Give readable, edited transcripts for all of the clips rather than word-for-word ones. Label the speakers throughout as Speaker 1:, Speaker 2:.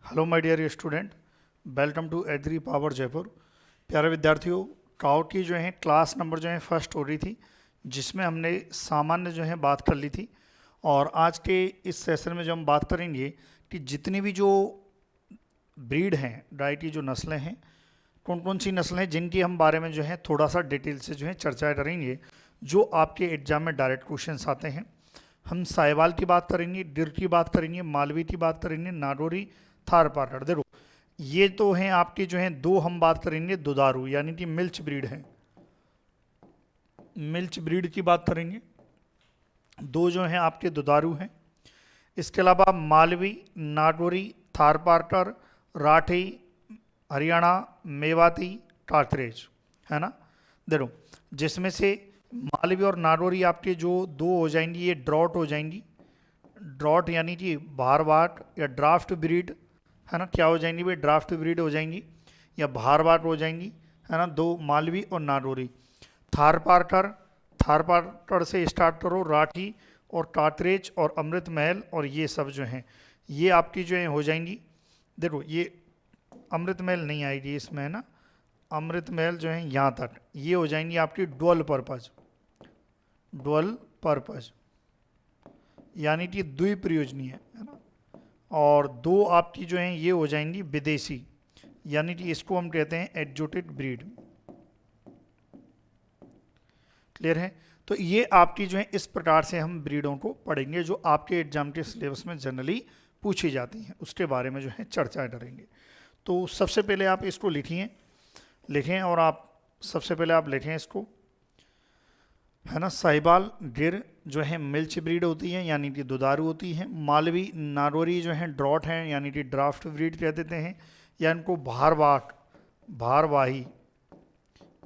Speaker 1: Hello my dear student, welcome to agri power Jaipur. प्यारे विद्यार्थियों, trout की जो है क्लास नंबर जो है फर्स्ट हो रही थी, जिसमें हमने सामान्य जो है बात कर ली थी। और आज के इस सेशन में जो हम बात करेंगे कि जितनी भी जो ब्रीड हैं, डाइटी जो नस्लें हैं, कौन कौन सी नस्लें हैं जिनकी हम बारे में जो है थोड़ा सा डिटेल से जो है चर्चा करेंगे, जो आपके एग्जाम में डायरेक्ट क्वेश्चंस आते हैं। हम साहिवाल की बात करेंगे, गिर की बात करेंगे, मालवी की बात करेंगे, नागौरी, थारपारकर। देखो, ये तो हैं आपके जो हैं दो। हम बात करेंगे दुधारू यानी कि मिल्च ब्रीड है, मिल्च ब्रीड की बात करेंगे। दो जो हैं आपके दुधारू हैं। इसके अलावा मालवी, नागौरी, थारपारकर, राठी, हरियाणा, मेवाती, काकरेज, है ना। देखो, जिसमें से मालवी और नागौरी आपके जो दो हो जाएंगी, ये ड्रॉट हो जाएंगी। ड्रॉट यानी कि भारवाट या ड्राफ्ट ब्रीड, है ना। क्या हो जाएंगी भाई? ड्राफ्ट ब्रीड हो जाएंगी या भारवाट हो जाएंगी, है ना। दो मालवी और नागौरी। थारपारकर, थारपारकर से स्टार्ट करो, राठी और काकरेज और अमृत महल और ये सब जो हैं, ये आपकी जो है हो जाएंगी। देखो, ये अमृत महल नहीं आएगी इसमें, है ना। अमृत महल जो है यहाँ तक, ये हो जाएंगी आपकी डुअल पर्पज, डुअल पर्पज यानी कि द्विप्रयोजनीय, है ना। और दो आपकी जो हैं ये हो जाएंगी विदेशी, यानी कि इसको हम कहते हैं एक्जोटिक ब्रीड। क्लियर है? तो ये आपकी जो है इस प्रकार से हम ब्रीडों को पढ़ेंगे जो आपके एग्जाम के सिलेबस में जनरली पूछी जाती हैं, उसके बारे में जो है चर्चा करेंगे। तो सबसे पहले आप इसको लिखें और आप सबसे पहले आप लिखें इसको, है ना। साहिवाल, गिर जो है मिल्च ब्रीड होती है यानी कि दुधारू होती है। मालवी, नागौरी जो है ड्रॉट हैं यानी कि ड्राफ्ट ब्रीड कह देते हैं, या इनको भारवाही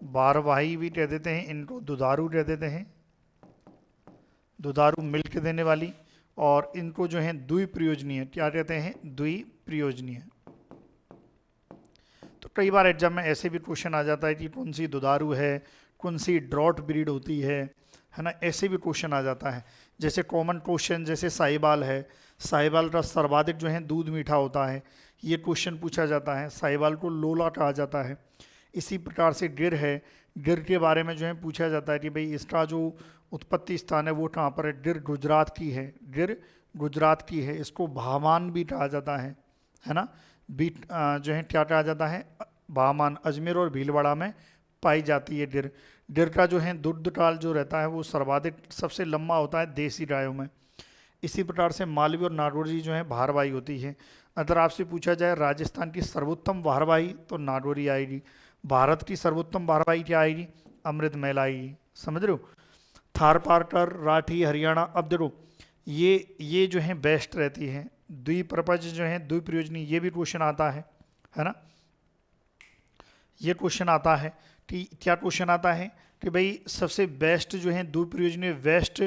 Speaker 1: भारवाही भी कह देते हैं। इनको दुधारू कह देते हैं, दुधारू मिल्क देने वाली। और इनको जो है द्विप्रयोजनीय क्या कहते हैं? द्विप्रयोजनीय। तो कई बार एग्जाम में ऐसे भी क्वेश्चन आ जाता है कि कौन सी दुधारू है, कौन सी ड्रॉट ब्रीड होती है ना। ऐसे भी क्वेश्चन आ जाता है। जैसे कॉमन क्वेश्चन जैसे साहिवाल है, साहिवाल का सर्वाधिक जो है दूध मीठा होता है, ये क्वेश्चन पूछा जाता है। साहिवाल को लोला कहा जाता है। इसी प्रकार से गिर है, गिर के बारे में जो है पूछा जाता है कि भाई इसका जो उत्पत्ति स्थान है वो कहाँ पर है। गिर गुजरात की है, गिर गुजरात की है। इसको भामान भी कहा जाता है ना। बीट जो है क्या कहा जाता है? भामान। अजमेर और भीलवाड़ा में पाई जाती है गिर। गिर का जो है दुग्ध काल जो रहता है वो सर्वाधिक सबसे लंबा होता है देसी गायों में। इसी प्रकार से मालवी और नागौरी जो है भारवाही होती है। अगर आपसे पूछा जाए राजस्थान की सर्वोत्तम भारवाही तो नागौरी आएगी। भारत की सर्वोत्तम भारवाही क्या आएगी? अमृत महल आएगी। समझ रहे हो? थारपारकर, राठी, हरियाणा। अब देखो, ये जो है बेस्ट रहती है। द्विप्रपज जो है द्विप्रयोजनी, ये भी क्वेश्चन आता है ना। ये क्वेश्चन आता है कि क्या क्वेश्चन आता है कि भाई सबसे बेस्ट जो है द्विप्रयोजनीय वेस्ट,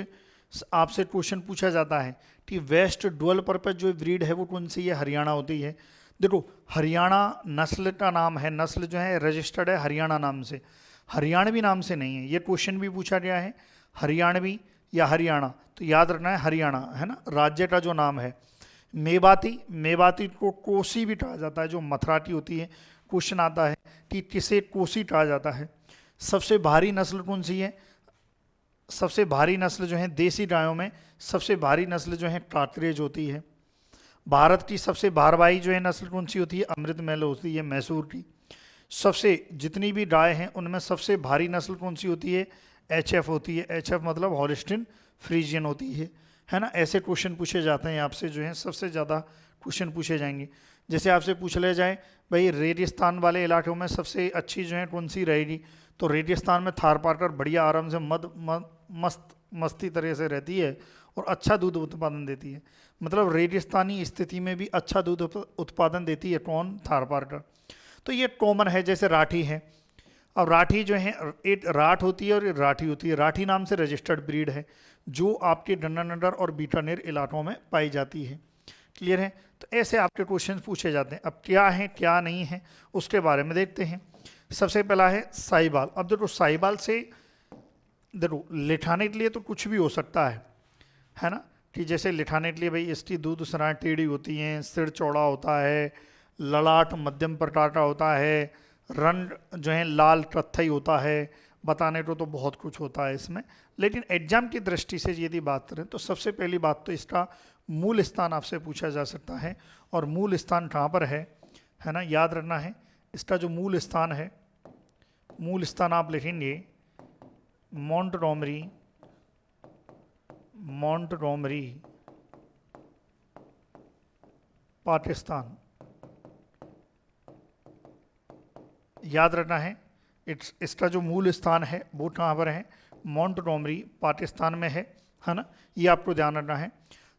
Speaker 1: आपसे क्वेश्चन पूछा जाता है कि वेस्ट डुअल पर्पज जो ब्रीड है वो कौन सी है? हरियाणा होती है। देखो, हरियाणा नस्ल का नाम है, नस्ल जो है रजिस्टर्ड है हरियाणा नाम से, हरियाणवी नाम से नहीं है। ये क्वेश्चन भी पूछा गया है, हरियाणवी या हरियाणा, तो याद रखना है हरियाणा, है ना, राज्य का जो नाम है। मेवाती, मेवाती को कोसी भी कहा जाता है, जो मथुराटी होती है। क्वेश्चन आता है कि किसे कोसी कहा जाता है। सबसे भारी नस्ल कौन सी है? सबसे भारी नस्ल जो है देसी गायों में सबसे भारी नस्ल जो है काकरेज होती है। भारत की सबसे भारवाही जो है नस्ल कौन सी होती है? अमृत महल होती है, मैसूर की। सबसे जितनी भी गाय हैं उनमें सबसे भारी नस्ल कौन सी होती है? एचएफ होती है। एचएफ मतलब हॉलिस्टीन फ्रीजियन होती है ना। ऐसे क्वेश्चन पूछे जाते हैं आपसे, जो है सबसे ज़्यादा क्वेश्चन पूछे जाएंगे। जैसे आपसे पूछ ले जाए भाई रेगिस्तान वाले इलाकों में सबसे अच्छी जो है कौन सी रहेगी, तो रेगिस्तान में थारपारकर बढ़िया आराम से मस्ती तरह से रहती है और अच्छा दूध उत्पादन देती है। मतलब रेगिस्तानी स्थिति में भी अच्छा दूध उत्पादन देती है कौन? थारपारकर। तो ये कॉमन है। जैसे राठी है, अब राठी जो है एक राठ होती है और एक राठी होती है। राठी नाम से रजिस्टर्ड ब्रीड है जो आपके गंगानगर और बीकानेर इलाकों में पाई जाती है। क्लियर है? तो ऐसे आपके क्वेश्चन पूछे जाते हैं। अब क्या है क्या नहीं है उसके बारे में देखते हैं। सबसे पहला है साहिवाल। अब देखो, साहिवाल से देखो लिठाने के लिए तो कुछ भी हो सकता है ना। कि जैसे लिखाने के लिए भाई इसकी दूध सराएं टेढ़ी होती हैं, सिर चौड़ा होता है, ललाट मध्यम प्रकार का होता है, रंग जो है लाल कत्थई होता है, बताने को तो बहुत कुछ होता है इसमें, लेकिन एग्जाम की दृष्टि से यदि बात करें तो सबसे पहली बात तो इसका मूल स्थान आपसे पूछा जा सकता है। और मूल स्थान कहाँ पर है ना, याद रखना है इसका जो मूल स्थान है, मूल स्थान आप लिखेंगे मोंटगोमरी, मोंटगोमरी पाकिस्तान, याद रखना है इसका जो मूल स्थान है वो कहाँ पर है, मोंटगोमरी पाकिस्तान में है ना, ये आपको ध्यान रखना है।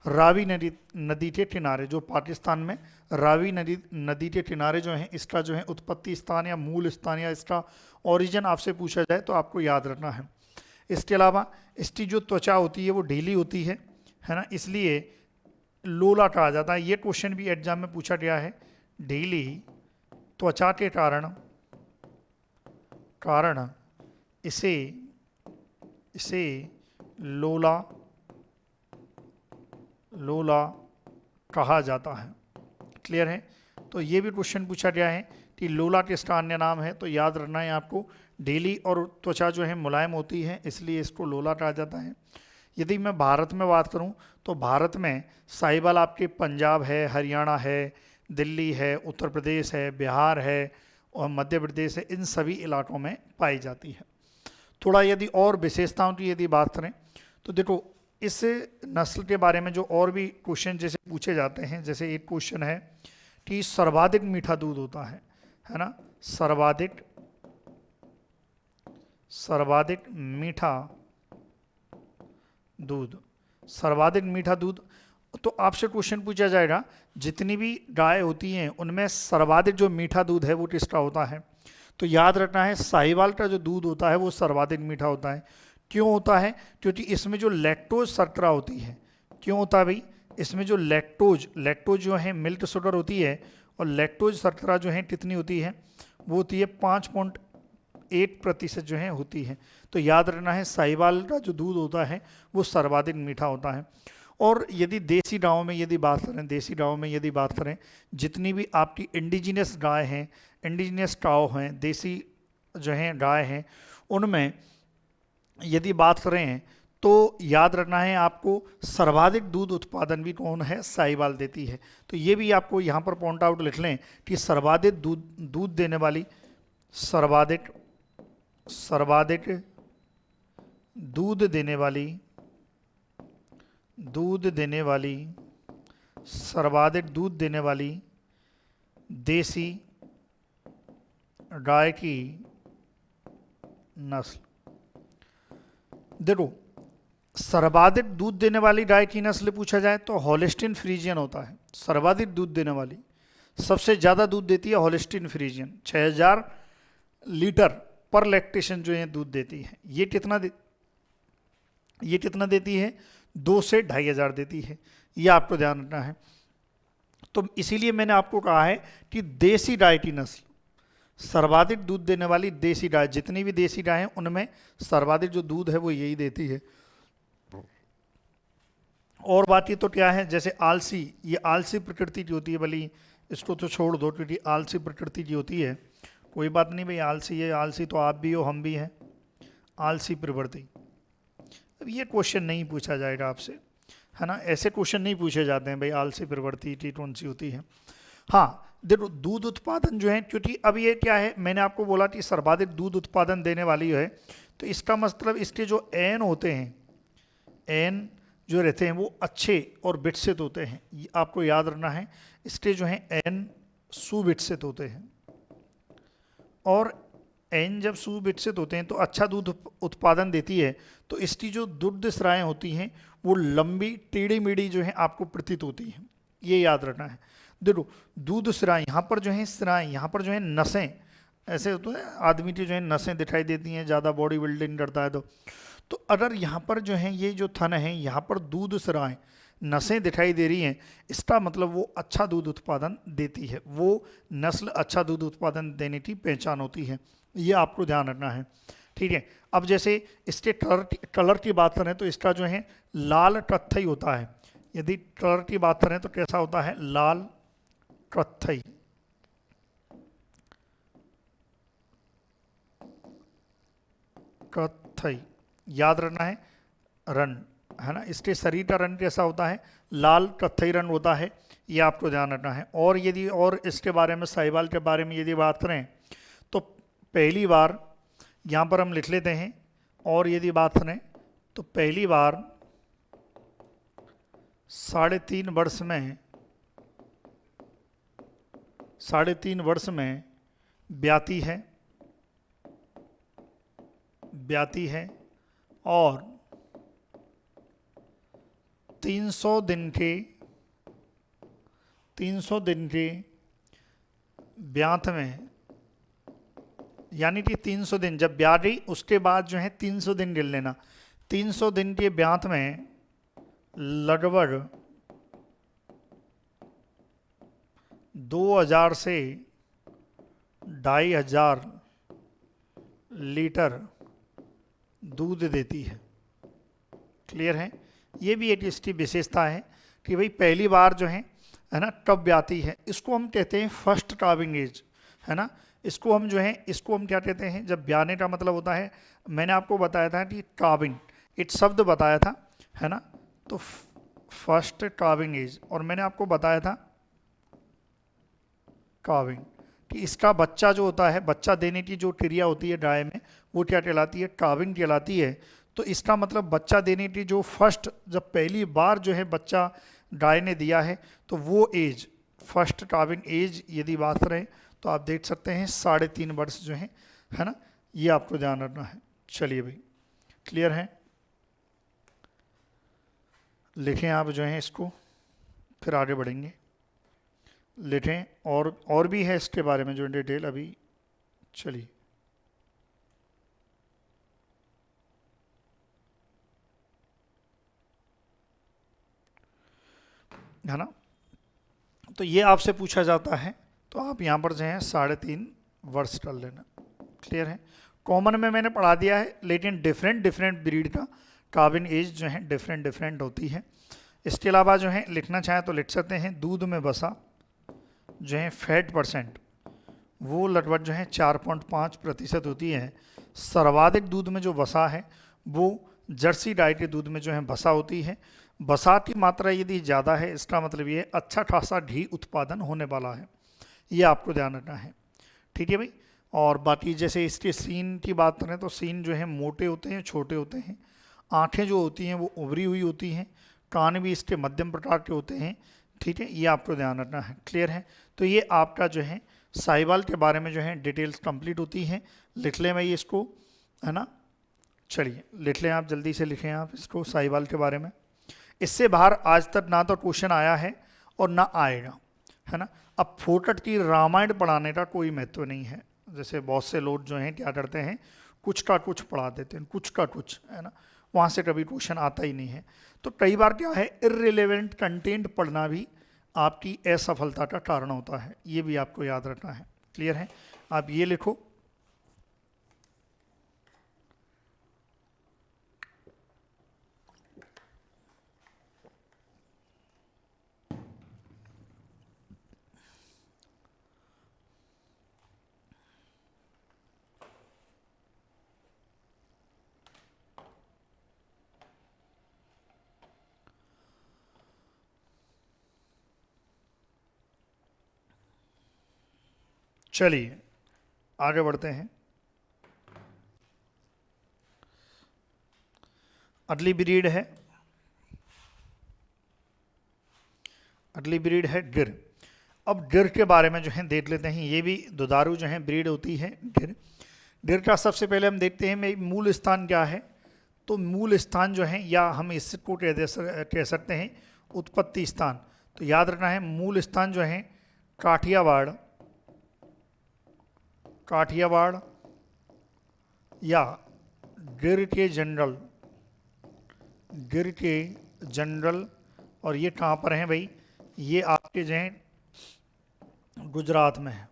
Speaker 1: रावी नदी के किनारे, जो पाकिस्तान में रावी नदी के किनारे जो है, इसका जो है उत्पत्ति स्थान या मूल स्थान या इसका ओरिजिन आपसे पूछा जाए तो आपको याद रखना है। इसके अलावा इसकी जो त्वचा होती है वो ढीली होती है ना, इसलिए लोला कहा जाता है। ये क्वेश्चन भी एग्जाम में पूछा गया है, ढीली त्वचा के कारण इसे लोला कहा जाता है। क्लियर है? तो ये भी क्वेश्चन पूछा गया है कि लोला किसका अन्य नाम है, तो याद रखना है आपको, ढीली और त्वचा जो है मुलायम होती है इसलिए इसको लोला कहा जाता है। यदि मैं भारत में बात करूं तो भारत में साहिवाल आपके पंजाब है, हरियाणा है, दिल्ली है, उत्तर प्रदेश है, बिहार है और मध्य प्रदेश है, इन सभी इलाकों में पाई जाती है। थोड़ा यदि और विशेषताओं की यदि बात करें तो देखो इस नस्ल के बारे में जो और भी क्वेश्चन जैसे पूछे जाते हैं, जैसे एक क्वेश्चन है कि सर्वाधिक मीठा दूध होता है ना, सर्वाधिक मीठा दूध, तो आपसे क्वेश्चन पूछा जाएगा जितनी भी गाय होती हैं उनमें सर्वाधिक जो मीठा दूध है वो किसका होता है, तो याद रखना है साहिवाल का जो दूध होता है वो सर्वाधिक मीठा होता है। क्यों होता है? क्योंकि इसमें जो लैक्टोज शर्करा होती है। क्यों होता है भाई? इसमें जो लैक्टोज जो है मिल्क शुगर होती है, और लैक्टोज शर्करा जो है कितनी होती है, वो होती है 5.8% जो है होती है। तो याद रखना है साहिवाल का जो दूध होता है वो सर्वाधिक मीठा होता है। और यदि देसी गाँव में यदि बात करें, जितनी भी आपकी इंडिजिनस गाय हैं, इंडिजिनस काऊ हैं, देसी जो हैं गाय हैं, उनमें यदि बात करें तो याद रखना है आपको सर्वाधिक दूध उत्पादन भी कौन है, साहिवाल देती है। तो ये भी आपको यहाँ पर पॉइंट आउट लिख लें कि सर्वाधिक दूध देने वाली सर्वाधिक दूध देने वाली देसी गाय की नस्ल। देखो सर्वाधिक दूध देने वाली गाय की नस्ल पूछा जाए तो होल्स्टीन फ्रीजियन होता है। सर्वाधिक दूध देने वाली, सबसे ज़्यादा दूध देती है होल्स्टीन फ्रीजियन, 6000 लीटर पर लैक्टेशन जो है दूध देती है। ये कितना देती है? 2 से 2500 देती है। ये आपको ध्यान रखना है। तो इसीलिए मैंने आपको कहा है कि देसी गाय की नस्ल, सर्वाधिक दूध देने वाली देसी गाय, जितनी भी देसी गाय हैं उनमें सर्वाधिक जो दूध है वो यही देती है। और बाकी तो क्या है, जैसे आलसी, ये आलसी प्रकृति की होती है, भली इसको तो छोड़ दो क्योंकि आलसी प्रकृति की होती है, कोई बात नहीं भाई, आलसी है, आलसी तो आप भी हो हम भी हैं, आलसी प्रवृत्ति। अब ये क्वेश्चन नहीं पूछा जाएगा आपसे, है ना, ऐसे क्वेश्चन नहीं पूछे जाते हैं भाई आलसी प्रवृत्ति की कौन सी होती है। हाँ देखो दूध उत्पादन जो है, क्योंकि अब ये क्या है, मैंने आपको बोला कि सर्वाधिक दूध उत्पादन देने वाली है, तो इसका मतलब इसके जो एन होते हैं, एन जो रहते हैं वो अच्छे और विकसित होते हैं। ये आपको याद रखना है, इसके जो है एन सुविकसित होते हैं, और एन जब सुविकसित होते हैं तो अच्छा दूध उत्पादन देती है। तो इसकी जो दुग्ध स्राएँ होती हैं वो लंबी टेढ़ी मेढ़ी जो है आपको प्रतीत होती है, ये याद रखना है। देखो दूध स्राएँ, यहाँ पर जो है स्राएँ, यहाँ पर जो है नसें, ऐसे होते हैं आदमी की जो है नसें दिखाई देती हैं, ज़्यादा बॉडी बिल्डिंग करता है तो अगर यहाँ पर जो है ये जो थन है, यहाँ पर दूध स्राएँ नसें दिखाई दे रही हैं, इसका मतलब वो अच्छा दूध उत्पादन देती है, वो नस्ल अच्छा दूध उत्पादन देने की पहचान होती है। ये आपको ध्यान रखना है, ठीक है। अब जैसे इसके कलर की बात करें तो इसका जो है लाल कत्थई होता है, यदि कलर की बात करें तो कैसा होता है, लाल, कत्थई। कत्थई याद रखना है, रंग है ना, इसके शरीर का रंग कैसा होता है, लाल कत्थई रंग होता है, ये आपको ध्यान रखना है। और यदि और इसके बारे में, साहिवाल के बारे में यदि बात करें तो पहली बार यहाँ पर हम लिख लेते हैं, और यदि बात करें तो पहली बार 3.5 वर्ष में, 3.5 वर्ष में ब्याती है, ब्याती है, और 300 दिन के, 300 दिन के ब्यात में, यानी कि 300 दिन जब ब्याह गई उसके बाद जो है 300 दिन गिन लेना, 300 दिन के ब्यात में लगभग 2000 से 2500 लीटर दूध देती है। क्लियर है, ये भी एक इसकी विशेषता है कि भाई पहली बार जो है ना कब ब्याती है, इसको हम कहते हैं फर्स्ट काविंग एज, है ना। इसको हम जो है, इसको हम क्या कहते हैं, जब ब्याने का मतलब होता है, मैंने आपको बताया था कि काविंग, एक शब्द बताया था, है ना, तो फर्स्ट काविंग एज, और मैंने आपको बताया था काविंग कि इसका बच्चा जो होता है, बच्चा देने की जो क्रिया होती है गाय में, वो क्या कहलाती है, काविंग कहलाती है। तो इसका मतलब बच्चा देने की जो फर्स्ट, जब पहली बार जो है बच्चा गाय ने दिया है, तो वो एज, फर्स्ट काविंग एज यदि बात करें तो आप देख सकते हैं 3.5 वर्ष जो है ना, ये आपको ध्यान रखना है। चलिए भाई, क्लियर है, लिखें आप जो है इसको, फिर आगे बढ़ेंगे, लिखें। और भी है इसके बारे में जो डिटेल अभी, चलिए, है ना। तो ये आपसे पूछा जाता है, तो आप यहाँ पर जो है 3.5 वर्ष कर लेना। क्लियर है, कॉमन में मैंने पढ़ा दिया है, लेकिन डिफरेंट डिफरेंट ब्रीड का काविन एज जो है डिफरेंट डिफरेंट होती है। इसके अलावा जो है लिखना चाहें तो लिख सकते हैं, दूध में बसा जो है फैट परसेंट, वो लगभग जो है 4.5% होती है। सर्वाधिक दूध में जो वसा है वो जर्सी गाय के दूध में जो है वसा होती है। वसा की मात्रा यदि ज़्यादा है, इसका मतलब ये अच्छा खासा घी उत्पादन होने वाला है, ये आपको ध्यान रखना है। ठीक है भाई। और बाकी जैसे इसके सीन की बात करें तो सीन जो है मोटे होते हैं, छोटे होते हैं। आँखें जो होती हैं वो उभरी हुई होती हैं। कान भी इसके मध्यम प्रकार के होते हैं। ठीक है, ये आपको ध्यान रखना है। क्लियर है, तो ये आपका जो है साहिवाल के बारे में जो है डिटेल्स कंप्लीट होती हैं। लिख लें भाई इसको, है ना। चलिए लिख लें आप, जल्दी से लिखें आप इसको, साहिवाल के बारे में। इससे बाहर आज तक ना तो क्वेश्चन आया है और ना आएगा, है ना। अब फोकट की रामायण पढ़ाने का कोई महत्व नहीं है। जैसे बहुत से लोग जो हैं क्या करते हैं, कुछ का कुछ पढ़ा देते हैं, कुछ का कुछ, है ना, वहाँ से कभी क्वेश्चन आता ही नहीं है। तो कई बार क्या है, इर्रिलेवेंट कंटेंट पढ़ना भी आपकी असफलता का कारण होता है, ये भी आपको याद रखना है। क्लियर है, आप ये लिखो, चलिए आगे बढ़ते हैं। अगली ब्रीड है, अगली ब्रीड है गिर। अब गिर के बारे में जो है देख लेते हैं। ये भी दुधारू जो है ब्रीड होती है गिर। गिर का सबसे पहले हम देखते हैं मूल स्थान क्या है। तो मूल स्थान जो है, या हम इसको कह सकते हैं उत्पत्ति स्थान। तो याद रखना है, मूल स्थान जो है काठियावाड़, काठियावाड़ या गिर के जनरल, गिर के जनरल। और ये कहाँ पर हैं भाई, ये आपके जो हैं गुजरात में है।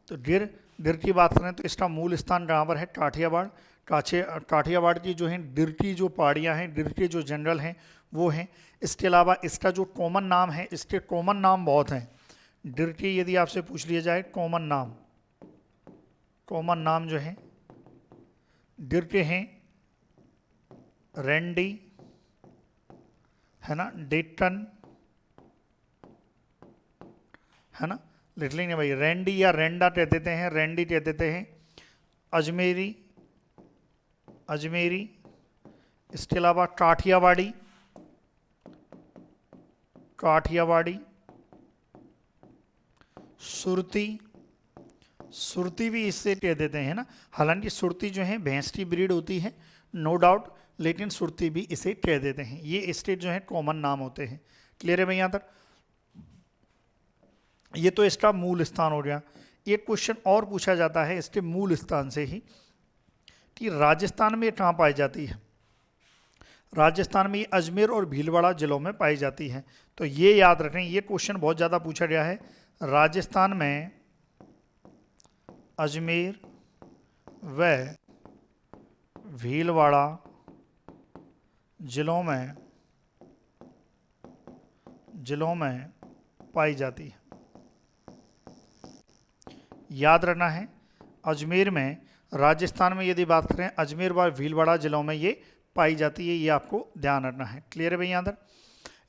Speaker 1: तो गिर की बात करें तो इसका मूल स्थान कहाँ पर है, काठियावाड़। काठियावाड़ की जो है गिर की जो पहाड़ियाँ हैं, गिर के जो जनरल हैं वो हैं। इसके अलावा इसका जो कॉमन नाम है, इसके कॉमन नाम बहुत हैं। डिर्टी यदि आपसे पूछ लिया जाए कॉमन नाम जो है डिर्टी हैं, रैंडी है ना, डेटन है ना, लिख लेंगे भाई, रैंडी या रैंडा कह देते हैं, रैंडी कह देते हैं, अजमेरी, इसके अलावा काठियावाड़ी, सुरती भी इससे कह देते हैं ना। हालांकि सुरती जो है भैंस की ब्रीड होती है, नो डाउट, लेकिन सुरती भी इसे कह देते हैं। ये स्टेट जो है कॉमन नाम होते हैं। क्लियर है भाई यहाँ तक? ये तो इसका मूल स्थान हो गया। एक क्वेश्चन और पूछा जाता है इसके मूल स्थान से ही कि राजस्थान में कहाँ पाई जाती है। राजस्थान में ये अजमेर और भीलवाड़ा जिलों में पाई जाती है। तो ये याद रखें, ये क्वेश्चन बहुत ज़्यादा पूछा गया है। राजस्थान में अजमेर व भीलवाड़ा जिलों में पाई जाती है। याद रखना है, अजमेर में, राजस्थान में यदि बात करें अजमेर व भीलवाड़ा जिलों में ये पाई जाती है, ये आपको ध्यान रखना है। क्लियर है भैया अंदर?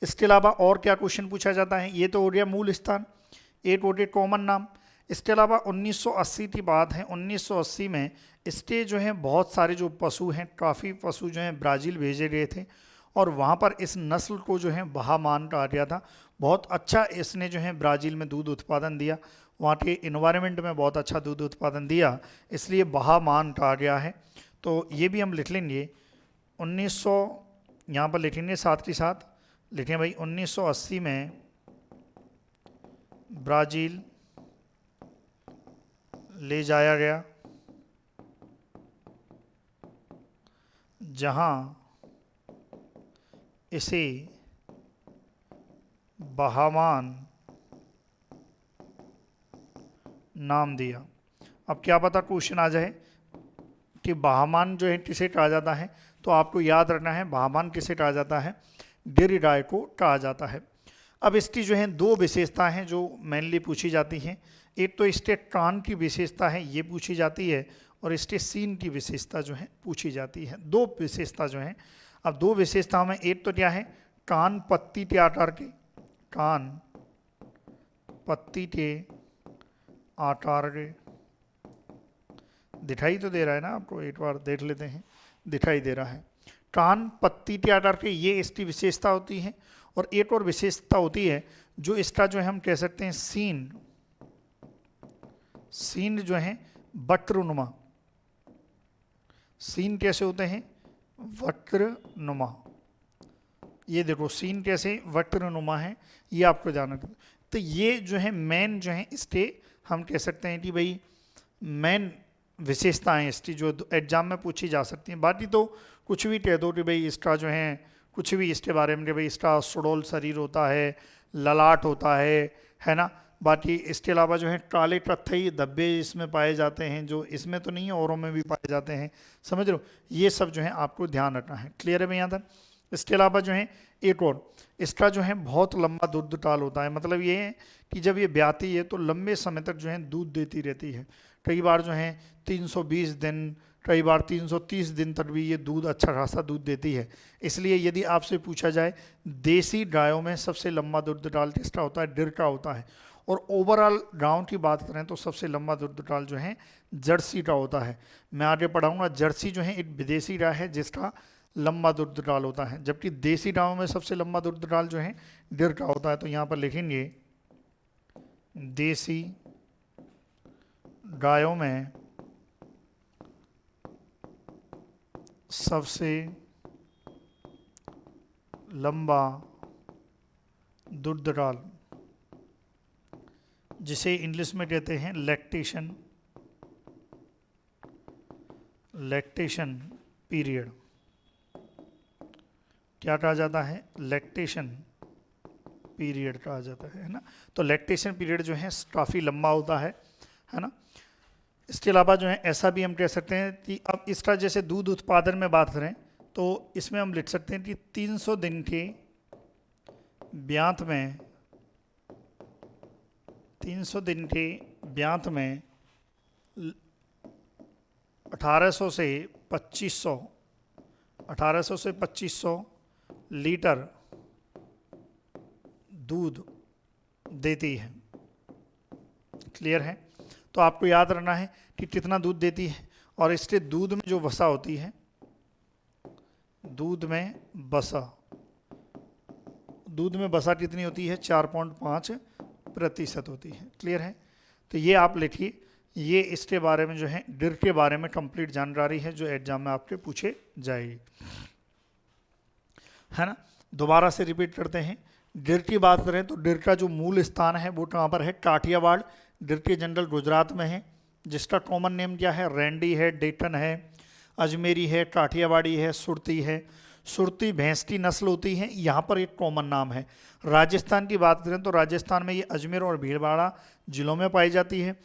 Speaker 1: इसके अलावा और क्या क्वेश्चन पूछा जाता है? ये तो हो गया मूल स्थान, एक हो गया कॉमन नाम। इसके अलावा 1980 की बात है, 1980 में इसके जो है बहुत सारे जो पशु हैं, काफ़ी पशु जो हैं ब्राज़ील भेजे गए थे और वहाँ पर इस नस्ल को जो है बहामान कहा गया था। बहुत अच्छा इसने जो है ब्राज़ील में दूध उत्पादन दिया, वहाँ के इन्वायरमेंट में बहुत अच्छा दूध उत्पादन दिया, इसलिए बहामान कहा गया है। तो ये भी हम लिख लेंगे 1900, यहाँ पर लिखेंगे साथ के साथ लिखें भाई 1980 में ब्राज़ील ले जाया गया, जहाँ इसे बहामान नाम दिया। अब क्या पता क्वेश्चन आ जाए कि बहामान जो है किसे कहा जाता है, तो आपको याद रखना है बहामान किसे कहा जाता है, गिरिराय को कहा जाता है। अब इसकी जो है दो विशेषता हैं जो मेनली पूछी जाती हैं। एक तो इसके कान की विशेषता है, ये पूछी जाती है, और इसके सीन की विशेषता जो है पूछी जाती है। दो विशेषता जो हैं। अब दो विशेषताओं में एक तो क्या है, कान पत्ती के आकार के, कान पत्ती के आकार के, दिखाई तो दे रहा है ना आपको, एक बार देख लेते हैं, दिखाई दे रहा है। कान पत्ती के आकार के, ये इसकी विशेषता होती है। और एक और विशेषता होती है जो इसका जो है हम कह सकते हैं सीन जो है वक्रनुमा। सीन कैसे होते हैं, वक्रनुमा। ये देखो सीन कैसे वक्रनुमा है, ये आपको ध्यान रखना। तो ये जो है मेन जो है इसके हम कह सकते हैं कि भाई मेन विशेषताएं इसकी जो एग्जाम में पूछी जा सकती हैं। बाकी तो कुछ भी कह दो कि भाई इसका जो है कुछ भी इसके बारे में कि भाई इसका सुडौल शरीर होता है, ललाट होता है ना। बाकी इसके अलावा जो है काले कत्थई धब्बे इसमें पाए जाते हैं, जो इसमें तो नहीं है औरों में भी पाए जाते हैं, समझ लो। ये सब जो है आपको ध्यान रखना है। क्लियर है भैया तक? इसके अलावा जो है एक और, इसका जो है बहुत लंबा दूध टाल होता है। मतलब ये है कि जब ये ब्याती है तो लंबे समय तक जो है दूध देती रहती है। कई बार जो है 320 दिन, कई बार 330 दिन तक भी ये दूध अच्छा खासा दूध देती है। इसलिए यदि आपसे पूछा जाए देसी गायों में सबसे लंबा दूध टाल किसका होता है, गिर का होता है। और ओवरऑल गांव की बात करें तो सबसे लंबा दूध टाल जो है जर्सी का होता है। मैं आगे पढ़ाऊंगा, जर्सी जो है एक विदेशी गाय है जिसका लंबा दूध टाल होता है, जबकि देसी गायों में सबसे लंबा दूध टाल जो है गिर का होता है। तो यहाँ पर लिखेंगे देसी गायों में सबसे लंबा दूध टाल, जिसे इंग्लिश में कहते हैं लैक्टेशन पीरियड। क्या कहा जाता है, लैक्टेशन पीरियड कहा जाता है ना। तो लैक्टेशन पीरियड जो है काफ़ी लंबा होता है ना। इसके अलावा जो है ऐसा भी हम कह सकते हैं कि अब इसका जैसे दूध उत्पादन में बात करें तो इसमें हम लिख सकते हैं कि 300 दिन के ब्यांत में 300 दिन के ब्यांत में 1800 से 2500 लीटर दूध देती है। क्लियर है? तो आपको याद रखना है कि कितना दूध देती है, और इसके दूध में जो वसा होती है, दूध में वसा कितनी होती है? 4.5% होती है। क्लियर है? तो ये आप लिखिए, ये इसके बारे में जो है डिर के बारे में कंप्लीट जानकारी है जो एग्जाम में आपके पूछे जाएगी, है ना। दोबारा से रिपीट करते हैं। डिर की बात करें तो डिर का जो मूल स्थान है वो कहाँ पर है? काठियावाड़। डिर के जनरल गुजरात में है, जिसका कॉमन नेम क्या है? रेंडी है, डेटन है, अजमेरी है, काठियावाड़ी है, सुरती है। सुरती भैंस की नस्ल होती है, यहाँ पर एक कॉमन नाम है। राजस्थान की बात करें तो राजस्थान में ये अजमेर और भीलवाड़ा जिलों में पाई जाती है।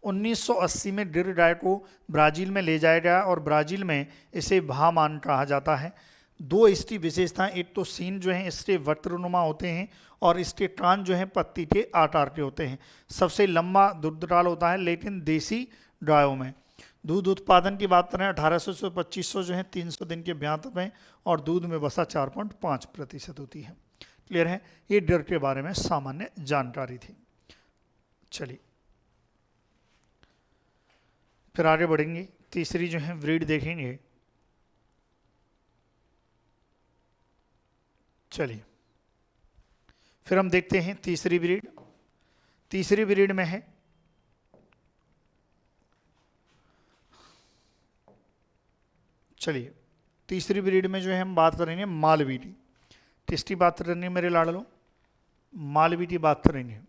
Speaker 1: 1980 में डिर गाय को ब्राज़ील में ले जाया गया और ब्राज़ील में इसे भामान कहा जाता है। दो इसकी विशेषताएं, एक तो सींग जो है इसके वक्त्रनुमा होते हैं और इसके कान जो है पत्ती के आकार के होते हैं। सबसे लंबा दुग्धकाल होता है लेकिन देसी गायों में। दूध उत्पादन की बात करें 1800 से 2500 जो है 300 दिन के ब्यांत में, और दूध में वसा 4.5% होती है। क्लियर है? ये डिर के बारे में सामान्य जानकारी थी। चलिए फिर आगे बढ़ेंगे, तीसरी जो है ब्रीड देखेंगे। चलिए फिर हम देखते हैं तीसरी ब्रीड। तीसरी ब्रीड में है चलिए तीसरी ब्रीड में जो है हम बात करेंगे मालवी की। किसकी बात करेंगे मेरे लाडलो? मालवी की बात करेंगे।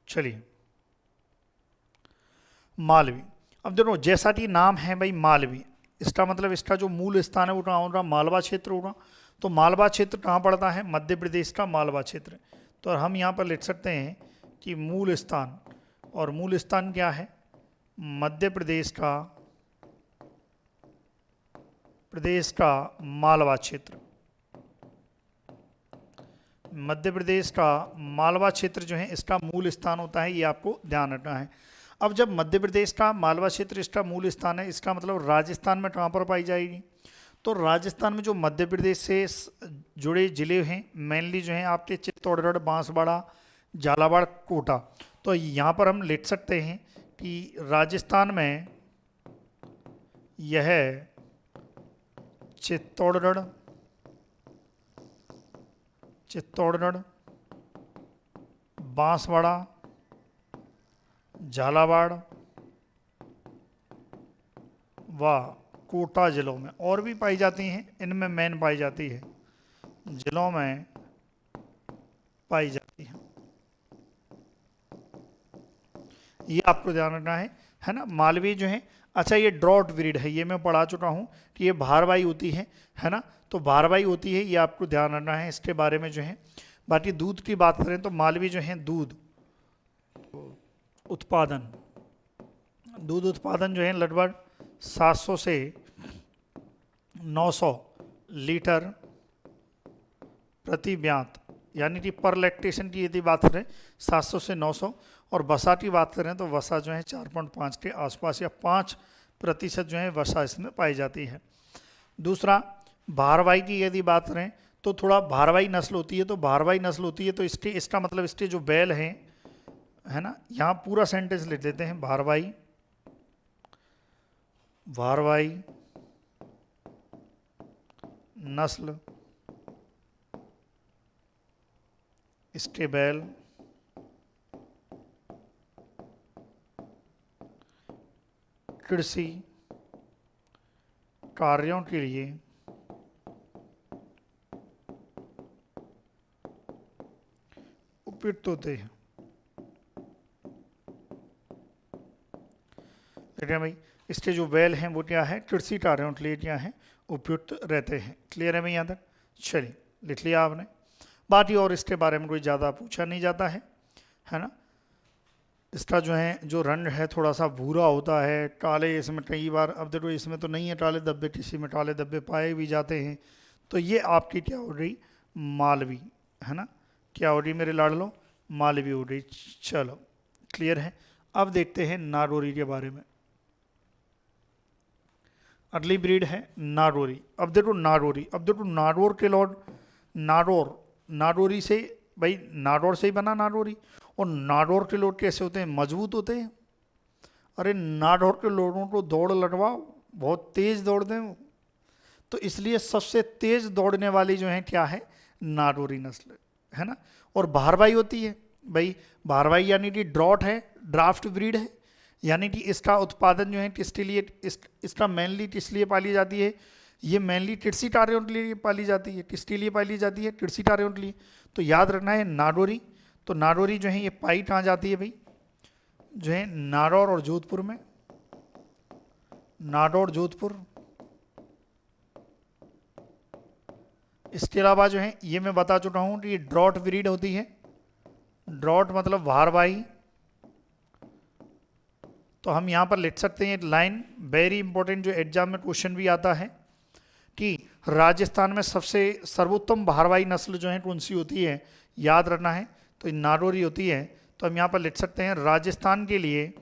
Speaker 1: चलिए मालवी। अब देखो जैसा कि नाम है भाई मालवी, इसका मतलब इसका जो मूल स्थान है वो कहाँ होगा? मालवा क्षेत्र होगा। तो मालवा क्षेत्र कहाँ पड़ता है? मध्य प्रदेश का मालवा क्षेत्र। तो हम यहाँ पर लिख सकते हैं कि मूल स्थान, और मूल स्थान क्या है? मध्य प्रदेश का मालवा क्षेत्र। मध्य प्रदेश का मालवा क्षेत्र जो है इसका मूल स्थान होता है, ये आपको ध्यान रखना है। अब जब मध्य प्रदेश का मालवा क्षेत्र इसका मूल स्थान है, इसका मतलब राजस्थान में कहाँ पर पाई जाएगी? तो राजस्थान में जो मध्य प्रदेश से जुड़े जिले हैं मेनली जो हैं आपके चित्तौड़गढ़, बांसवाड़ा, झालावाड़, कोटा। तो यहाँ पर हम लिख सकते हैं कि राजस्थान में यह चित्तौड़गढ़, बांसवाड़ा, झालावाड़ व कोटा जिलों में और भी पाई जाती हैं, इनमें मेन पाई जाती है, जिलों में पाई जाती है। ये आपको ध्यान रखना है ना। मालवी जो है, अच्छा ये ड्रॉट ब्रीड है, ये मैं पढ़ा चुका हूँ कि ये भारवाई होती है ना। तो भारवाई होती है, ये आपको ध्यान रखना है इसके बारे में जो है। बाकी दूध की बात करें तो मालवी जो है दूध उत्पादन जो है लगभग 700 से 900 लीटर प्रति ब्यांत, यानी कि पर लैक्टेशन की यदि बात करें 700 से 900, और वसा की बात करें तो वसा जो है 4.5 के आसपास या 5% जो है वसा इसमें पाई जाती है। दूसरा भारवाई की यदि बात करें तो थोड़ा भारवाई नस्ल होती है, तो इसका मतलब इसके जो बैल हैं, है ना, यहाँ पूरा सेंटेंस लिख लेते हैं। भारवाई नस्ल, इसके बैल कृषि कार्यों के लिए उपयुक्त होते हैं। देखिए भाई, इसके जो बैल हैं वो क्या है? कृषि कार्यों के लिए क्या है? उपयुक्त रहते हैं। क्लियर है भाई यहाँ तक? चलिए लिख लिया आपने। बाकी और इसके बारे में कोई ज़्यादा पूछा नहीं जाता है ना। इसका जो है जो रंग है थोड़ा सा भूरा होता है, काले इसमें कई बार, अब देखो इसमें तो नहीं है काले धब्बे, किसी में काले धब्बे पाए भी जाते हैं। तो ये आपकी क्या हो रही, मालवी, है ना, क्या हो रही मेरे लाडलो, मालवी हो रही। चलो क्लियर है। अब देखते हैं नारोरी के बारे में। अगली ब्रीड है नारोरी। अब देखो नारोरी, अब देखो नारोर के लॉर्ड, नारोर, नारोरी से, भाई नारोर से ही बना नारोरी। और नारोर के लोड कैसे होते हैं, मजबूत होते हैं। अरे नारोर के लोगों को दौड़ लगवाओ, बहुत तेज दौड़ते हैं वो। तो इसलिए सबसे तेज दौड़ने वाली जो है क्या है, नारोरी नस्ल, है ना। और भारवाई होती है, भाई भारवाई यानी कि ड्रॉट है, ड्राफ्ट ब्रीड है, यानी कि इसका उत्पादन जो है किसके लिए, इसका मेनली किस लिए पाली जाती है, ये मेनली टिड्सी टारियों के लिए पाली जाती है। किसके लिए पाली जाती है, टिड्सी टारियों के लिए। तो याद रखना है नारोरी। तो नारोरी जो है ये पाई कहाँ जाती है भाई, जो है नारौर और जोधपुर में, नारौर जोधपुर। इसके अलावा जो है ये मैं बता चुका हूँ कि ये ड्रॉट ब्रीड होती है। ड्रॉट मतलब भारवाही। तो हम यहाँ पर लिख सकते हैं एक लाइन, वेरी इंपॉर्टेंट, जो एग्जाम में क्वेश्चन भी आता है कि राजस्थान में सबसे सर्वोत्तम भारवाही नस्ल जो है कौन सी होती है, याद रखना है। तो ये नारोरी होती है। तो हम यहाँ पर लिख सकते हैं राजस्थान के लिए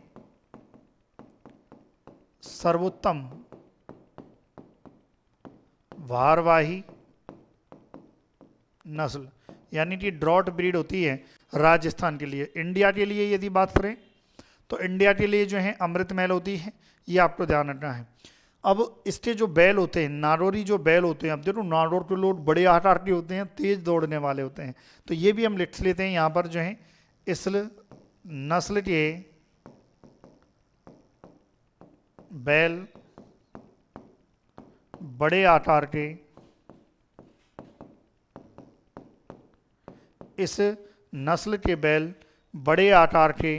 Speaker 1: सर्वोत्तम भारवाही नस्ल, यानी कि ड्रॉट ब्रीड होती है राजस्थान के लिए। इंडिया के लिए यदि बात करें तो इंडिया के लिए जो है अमृत महल होती है, ये आपको ध्यान रखना है। अब इसके जो बैल होते हैं, नारोरी जो बैल होते हैं, अब देखो नारोर के लोग बड़े आकार के होते हैं, तेज दौड़ने वाले होते हैं। तो ये भी हम लिख लेते हैं यहाँ पर जो है, इस नस्ल के बैल बड़े आकार के, इस नस्ल के बैल बड़े आकार के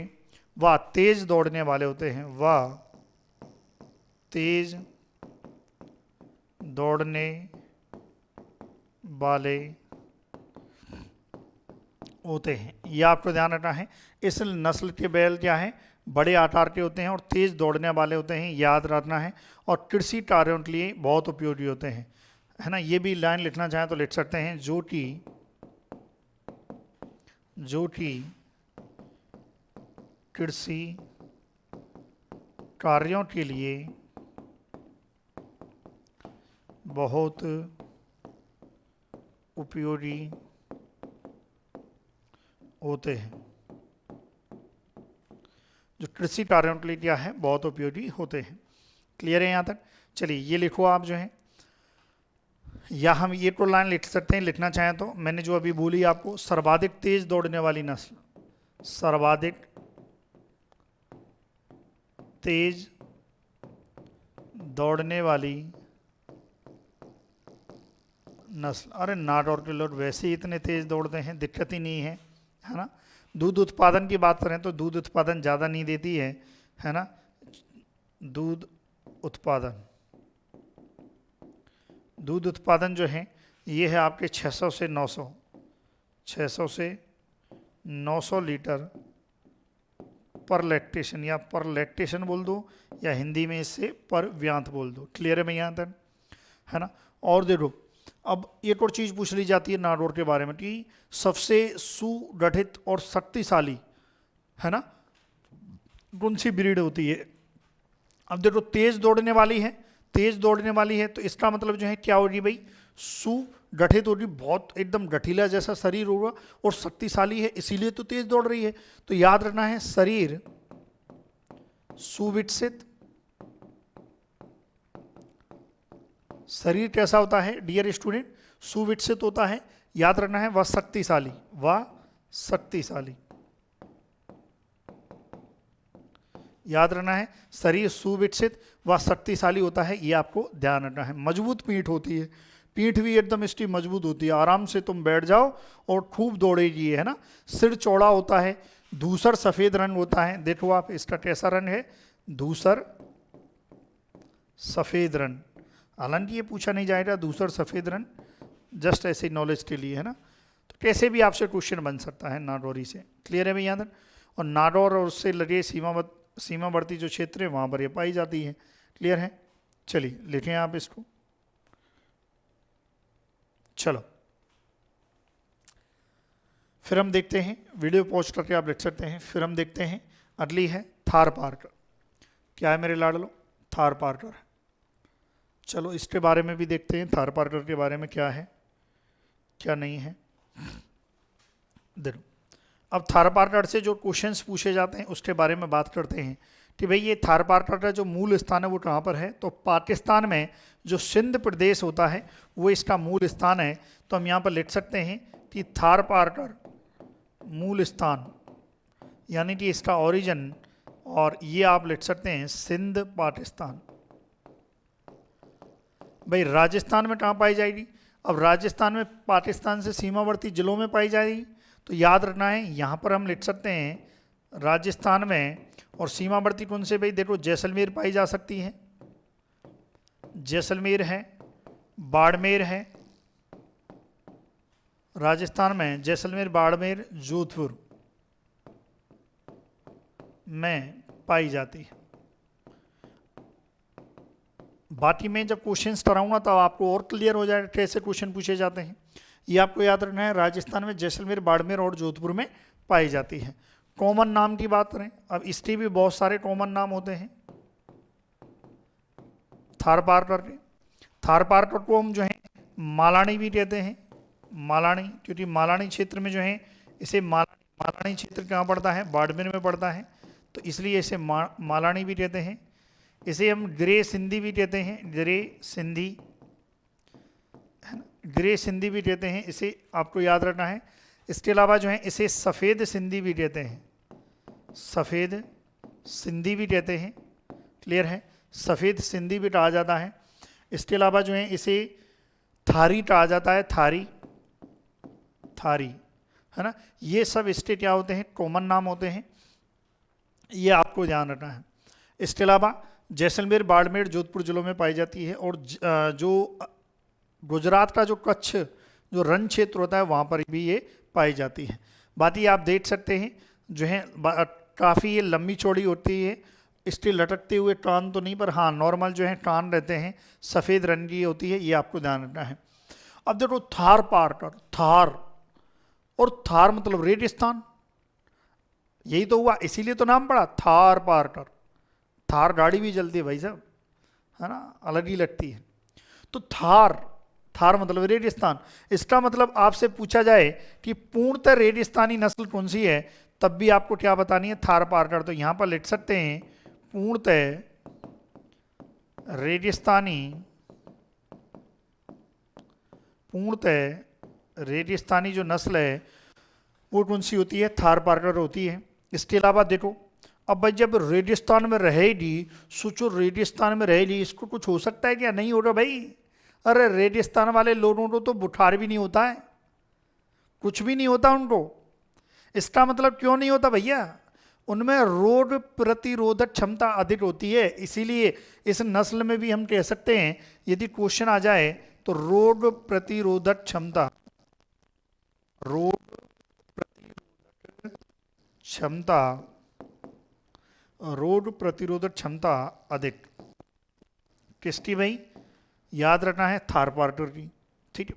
Speaker 1: व तेज दौड़ने वाले होते हैं, व तेज दौड़ने वाले होते हैं। यह आपको ध्यान रखना है। इस नस्ल के बैल क्या है, बड़े आकार के होते हैं और तेज दौड़ने वाले होते हैं, याद रखना है। और कृषि कार्यों के लिए बहुत उपयोगी होते हैं, है ना। ये भी लाइन लिखना चाहें तो लिख सकते हैं, जो कि कृषि कार्यों के लिए बहुत उपयोगी होते हैं। जो कृषि कार्यों के लिए क्या है, बहुत उपयोगी होते हैं। क्लियर है यहाँ तक। चलिए ये लिखो आप जो है, या हम ये तो लाइन लिख सकते हैं, लिखना चाहें तो। मैंने जो अभी बोली आपको, सर्वाधिक तेज दौड़ने वाली नस्ल, सर्वाधिक तेज दौड़ने वाली नस्ल। अरे नारौर के लोग वैसे ही इतने तेज दौड़ते हैं, दिक्कत ही नहीं है ना। दूध उत्पादन की बात करें तो दूध उत्पादन ज़्यादा नहीं देती है ना। दूध उत्पादन जो है ये है आपके 600 से 900 लीटर पर लैक्टेशन, या पर लैक्टेशन बोल दो, या हिंदी में इससे पर व्यांत बोल दो। क्लियर है मैं यहाँ तक, है ना। और देखो अब एक और चीज़ पूछ ली जाती है नारौर के बारे में कि सबसे सुगठित और शक्तिशाली, है ना, कौन सी ब्रीड होती है। अब देखो तेज दौड़ने वाली है, तो इसका मतलब जो है क्या होगी भाई, सुगठित होगी, बहुत एकदम गठीला जैसा शरीर होगा, और शक्तिशाली है, इसीलिए तो तेज दौड़ रही है। तो याद रखना है, शरीर सुविकसित, शरीर कैसा होता है डियर स्टूडेंट, सुविकसित होता है। याद रखना है वह शक्तिशाली, याद रखना है, शरीर सुविकसित व शक्तिशाली होता है, ये आपको ध्यान रखना है। मजबूत पीठ होती है, पीठ भी एकदम इसकी मजबूत होती है, आराम से तुम बैठ जाओ और खूब दौड़ेगी, है ना। सिर चौड़ा होता है, धूसर सफ़ेद रंग होता है। देखो आप इसका कैसा रंग है, धूसर सफ़ेद रंग। हालांकि ये पूछा नहीं जाएगा धूसर सफ़ेद रंग, जस्ट ऐसे नॉलेज के लिए, है ना। तो कैसे भी आपसे क्वेश्चन बन सकता है नारौरी से। क्लियर है भैया तक। और नाडौर और उससे लगे सीमावर्ती जो क्षेत्र है वहाँ पर ये पाई जाती है। क्लियर है? चलिए लिखें आप इसको। चलो फिर हम देखते हैं, वीडियो पॉज करके आप लिख सकते हैं। फिर हम देखते हैं अगली है थारपारकर। क्या है मेरे लाडलो? थारपारकर है। चलो इसके बारे में भी देखते हैं, थारपारकर के बारे में क्या है क्या नहीं है। देखो अब थारपारकर से जो क्वेश्चंस पूछे जाते हैं उसके बारे में बात करते हैं कि भाई ये थारपारकर का जो मूल स्थान है वो कहाँ पर है। तो पाकिस्तान में जो सिंध प्रदेश होता है वो इसका मूल स्थान है। तो हम यहाँ पर लिख सकते हैं कि थारपारकर मूल स्थान यानी कि इसका ओरिजिन, और ये आप लिख सकते हैं सिंध पाकिस्तान। भाई राजस्थान में कहाँ पाई जाएगी? अब राजस्थान में पाकिस्तान से सीमावर्ती जिलों में पाई जाएगी। तो याद रखना है यहाँ पर हम लिख सकते हैं राजस्थान में, और सीमावर्ती कौन से? भाई देखो जैसलमेर पाई जा सकती है, जैसलमेर है, बाड़मेर है, राजस्थान में जैसलमेर, बाड़मेर, जोधपुर में पाई जाती है। बाकी में जब क्वेश्चंस कराऊंगा तब आपको और क्लियर हो जाएगा कैसे क्वेश्चन पूछे जाते हैं। ये आपको याद रखना है, राजस्थान में जैसलमेर, बाड़मेर और जोधपुर में पाई जाती है। कॉमन नाम की बात करें, अब इसके भी बहुत सारे कॉमन नाम होते हैं थारपारकर के। थारपारकर को हम जो है मालानी भी कहते हैं, मालानी, क्योंकि मालानी क्षेत्र में जो है इसे मालानी क्षेत्र कहाँ पड़ता है? बाड़मेर में पड़ता है, तो इसलिए इसे मालानी भी कहते हैं। इसे हम ग्रे सिंधी भी कहते हैं, ग्रे सिंधी है ना, ग्रे सिंधी भी कहते हैं, इसे आपको याद रखना है। इसके अलावा जो है इसे सफ़ेद सिंधी भी कहते हैं, सफ़ेद सिंधी भी कहते हैं। क्लियर है? सफ़ेद सिंधी भी कहा जाता है। इसके अलावा जो है इसे थारी कहा जाता है, थारी, थारी है ना। ये सब इसके क्या होते हैं? कॉमन नाम होते हैं, ये आपको ध्यान रखना है। इसके अलावा जैसलमेर, बाड़मेर, जोधपुर जिलों में पाई जाती है, और जो गुजरात का जो कच्छ जो रण क्षेत्र होता है वहाँ पर भी ये पाई जाती है। बात ये आप देख सकते हैं जो है काफ़ी ये लंबी चौड़ी होती है, इसके लटकते हुए कान तो नहीं, पर हाँ नॉर्मल जो है कान रहते हैं, सफ़ेद रंग की होती है, ये आपको ध्यान रखना है। अब देखो थारपारकर, थार, और थार मतलब रेगिस्तान, यही तो हुआ, इसीलिए तो नाम पड़ा थारपारकर। थार गाड़ी भी चलती है भाई साहब, है ना, अलग ही लगती है। तो थार, थार मतलब रेगिस्तान। इसका मतलब आपसे पूछा जाए कि पूर्णतः रेगिस्तानी नस्ल कौन सी है, तब भी आपको क्या बतानी है? थारपारकर। तो यहां पर लिख सकते हैं पूर्णतः रेगिस्तानी, पूर्णतः रेगिस्तानी जो नस्ल है वो कौन सी होती है? थारपारकर होती है। इसके अलावा देखो, अब भाई जब रेगिस्तान में रहेगी, सोचो रेगिस्तान में रहेगी, इसको कुछ हो सकता है क्या? नहीं होगा भाई। अरे रेगिस्तान वाले लोगों को तो बुखार भी नहीं होता है, कुछ भी नहीं होता उनको। इसका मतलब क्यों नहीं होता भैया? उनमें रोग प्रतिरोधक क्षमता अधिक होती है, इसीलिए इस नस्ल में भी हम कह सकते हैं, यदि क्वेश्चन आ जाए तो रोग प्रतिरोधक क्षमता, रोग प्रतिरोधक क्षमता, रोग प्रतिरोधक क्षमता अधिक किसकी भाई? याद रखना है थारपारकर की। ठीक है।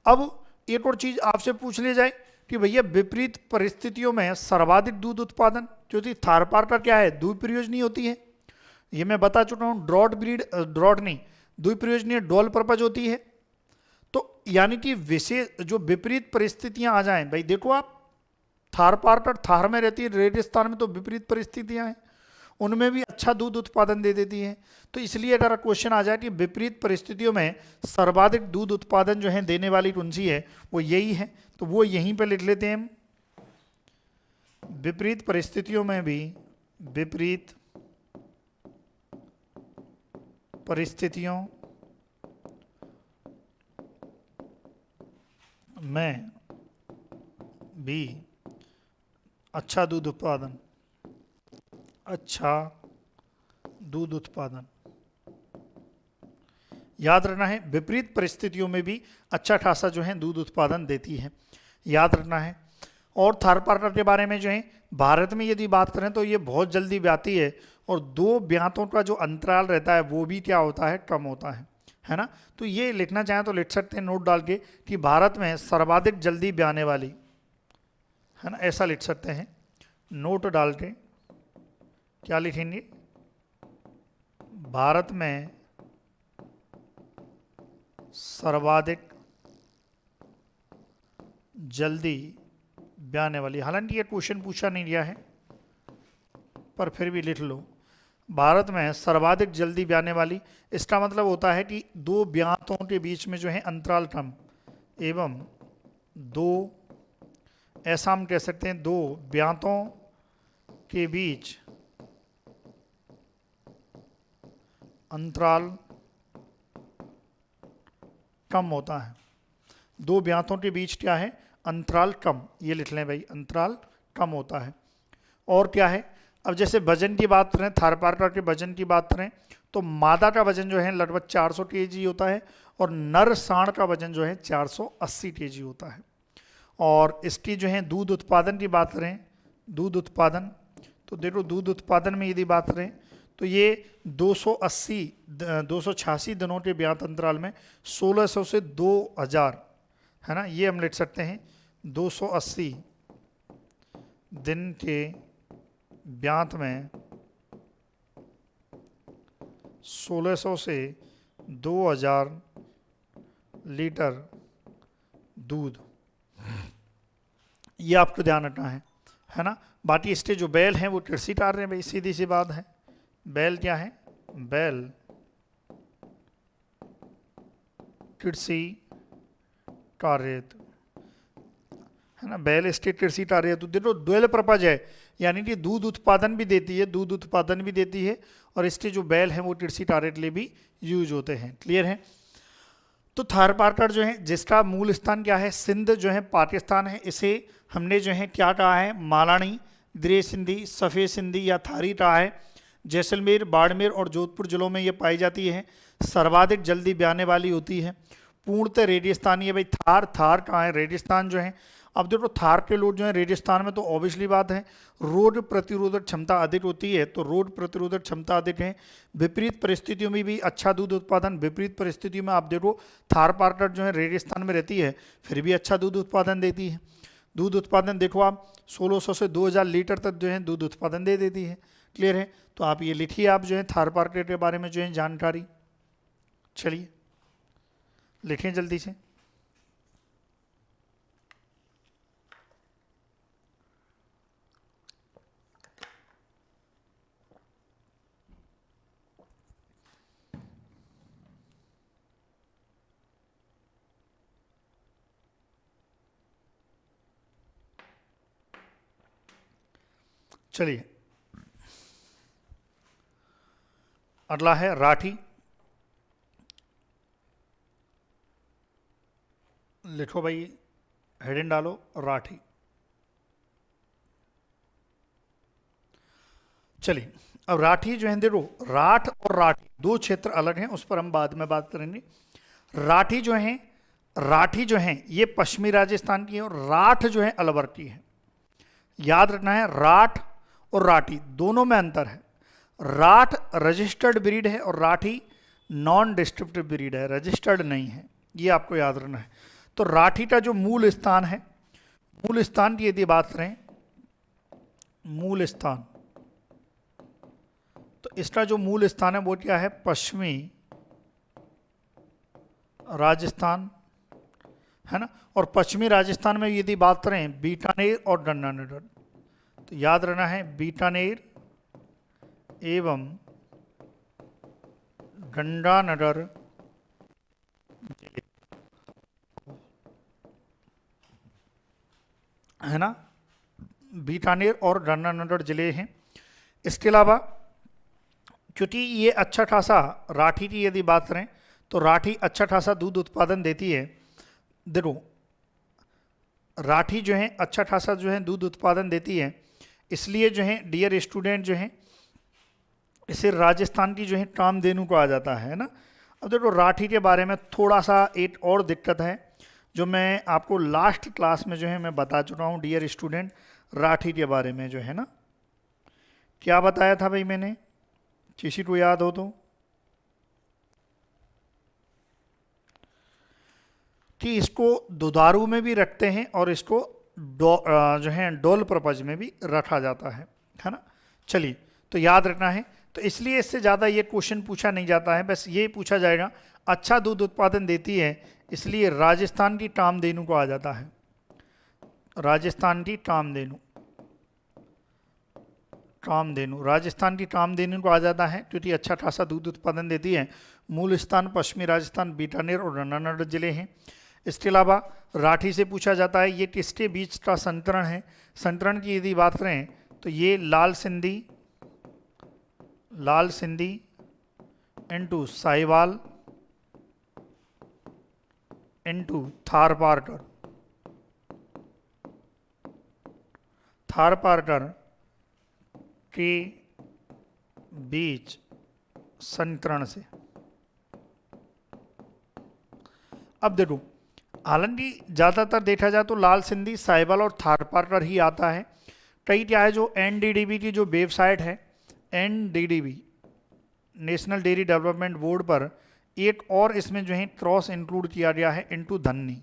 Speaker 1: अब एक और चीज आपसे पूछ ली जाए कि भैया विपरीत परिस्थितियों में सर्वाधिक दूध उत्पादन, क्योंकि थारपारकर क्या है? द्विप्रयोजनी होती है, ये मैं बता चुका हूं। ड्रॉट ब्रीड, ड्रॉट नहीं, द्विप्रयोजनीय, डोल पर्पज होती है। तो यानी कि विशेष जो विपरीत परिस्थितियां आ जाएं, भाई देखो आप थारपारकर थार में रहती है, रेगिस्तान में तो विपरीत परिस्थितियां हैं, उनमें भी अच्छा दूध उत्पादन दे देती है। तो इसलिए अगर क्वेश्चन आ जाए कि विपरीत परिस्थितियों में सर्वाधिक दूध उत्पादन जो है देने वाली कौन सी है, वो यही है, तो वो यहीं पे लिख लेते हैं हम। विपरीत परिस्थितियों में भी, विपरीत परिस्थितियों में भी अच्छा दूध उत्पादन, अच्छा दूध उत्पादन, याद रखना है विपरीत परिस्थितियों में भी अच्छा खासा जो है दूध उत्पादन देती है, याद रखना है। और थारपारकर के बारे में जो है भारत में यदि बात करें तो ये बहुत जल्दी ब्याती है और दो ब्यातों का जो अंतराल रहता है वो भी क्या होता है, कम होता है ना। तो ये लिखना चाहें तो लिख सकते हैं नोट डाल के कि भारत में सर्वाधिक जल्दी ब्याने वाली, है ना, ऐसा लिख सकते हैं नोट डाल के। क्या लिखेंगे, भारत में सर्वाधिक जल्दी ब्याने वाली। हालांकि ये क्वेश्चन पूछा नहीं गया है पर फिर भी लिख लो, भारत में सर्वाधिक जल्दी ब्याने वाली। इसका मतलब होता है कि दो ब्यातों के बीच में जो है अंतराल कम एवं दो, ऐसा हम कह सकते हैं दो ब्यातों के बीच अंतराल कम होता है। दो ब्यातों के बीच क्या है, अंतराल कम, ये लिख लें भाई, अंतराल कम होता है। और क्या है, अब जैसे वजन की बात करें, थारपारकर के वजन की बात करें तो मादा का वजन जो है लगभग 400 kg होता है और नर सांड का वजन जो है 480 kg होता है। और इसकी जो है दूध उत्पादन की बात करें, दूध उत्पादन, तो देखो दूध उत्पादन में यदि बात करें तो ये 286 दिनों के ब्यात अंतराल में 1600 से 2000, है ना, ये हम लिख सकते हैं 280 दिन के ब्यात में 1600 से 2000 लीटर दूध, ये आपको ध्यान रखना है ना। बाकी इसके जो बैल हैं वो कृषि कार्य हैं भाई, सीधी सी बात है। बैल क्या है, बैल कृषि कार्य, है ना, बैल इसके कृषि कार्य। तो देखो द्वैल पर्पज है, यानी कि दूध उत्पादन भी देती है, दूध उत्पादन भी देती है और इसके जो बैल हैं वो कृषि कार्य के लिए भी यूज होते हैं। क्लियर है। तो थारपारकर जो है जिसका मूल स्थान क्या है, सिंध जो है पाकिस्तान है, इसे हमने जो है क्या कहा है, मालानी, ग्रे सिंधी, सफ़ेद सिंधी या थारी कहा है। जैसलमेर, बाड़मेर और जोधपुर जिलों में ये पाई जाती है। सर्वाधिक जल्दी ब्याने वाली होती है। पूर्णतः रेगिस्तानी है भाई। थार कहाँ है, रेगिस्तान जो है। अब देखो थार के लोग जो है रेगिस्तान में, तो ऑब्वियसली बात है रोग प्रतिरोधक क्षमता अधिक होती है, तो रोग प्रतिरोधक क्षमता अधिक है। विपरीत परिस्थितियों में भी अच्छा दूध उत्पादन, विपरीत परिस्थितियों में आप देखो थारपारकर जो है रेगिस्तान में रहती है फिर भी अच्छा दूध उत्पादन देती है। दूध उत्पादन देखो आप 1600 से 2000 लीटर तक जो है दूध उत्पादन दे देती है। क्लियर है। तो आप ये लिखिए, आप जो है थारपारकर के बारे में जो है जानकारी, चलिए लिखें जल्दी से। चलिए अगला है राठी। लिखो भाई, हेडिंग डालो राठी। चलिए अब राठी जो है, देखो राठ और राठी दो क्षेत्र अलग हैं, उस पर हम बाद में बात करेंगे। राठी जो है, राठी जो है ये पश्चिमी राजस्थान की है और राठ जो है अलवर की है। याद रखना है राठ और राठी दोनों में अंतर है। राठ रजिस्टर्ड ब्रीड है और राठी नॉन डिस्ट्रिप्टिव ब्रीड है, रजिस्टर्ड नहीं है, ये आपको याद रखना है। तो राठी का जो मूल स्थान है, मूल स्थान की यदि बात करें, मूल स्थान, तो इसका जो मूल स्थान है वो क्या है, पश्चिमी राजस्थान, है ना। और पश्चिमी राजस्थान में यदि बात करें बीकानेर और गंगानगर, तो याद रखना है बीकानेर एवं गंगानगर, है ना, बीकानेर और गंगानगर जिले हैं। इसके अलावा क्योंकि ये अच्छा खासा, राठी की यदि बात करें तो राठी अच्छा खासा दूध उत्पादन देती है। देखो राठी जो है अच्छा खासा जो है दूध उत्पादन देती है, इसलिए जो है डियर स्टूडेंट जो है इसे राजस्थान की जो है कामधेनु कहा जाता है ना। अब देखो राठी के बारे में थोड़ा सा एक और दिक्कत है, जो मैं आपको लास्ट क्लास में जो है मैं बता चुका हूँ डियर स्टूडेंट, राठी के बारे में जो है ना, क्या बताया था भाई मैंने, किसी को याद हो तो, कि इसको दुधारू में भी रखते हैं और इसको जो है डोल पर्पज में भी रखा जाता है ना। चलिए, तो याद रखना है, तो इसलिए इससे ज़्यादा ये क्वेश्चन पूछा नहीं जाता है, बस ये पूछा जाएगा अच्छा दूध उत्पादन देती है, इसलिए राजस्थान की कामधेनु को आ जाता है, राजस्थान की कामधेनु, कामधेनु राजस्थान की कामधेनु को आ जाता है क्योंकि अच्छा खासा दूध उत्पादन देती है। मूल स्थान पश्चिमी राजस्थान, बीकानेर और रत्नानगर जिले हैं। इसके अलावा राठी से पूछा जाता है ये किसके बीच का संतरण है। संतरण की यदि बात करें तो ये लाल सिंधी इनटू साहिवाल इनटू थारपारकर के बीच संतरण से। अब देखो, हालांकि ज़्यादातर देखा जाए तो लाल सिंधी, साहिवाल और थारपारकर ही आता है। कई क्या है, जो एनडीडीबी की जो वेबसाइट है, NDDB national dairy development board पर एक और इसमें जो है क्रॉस इंक्लूड किया गया है इनटू धन्नी।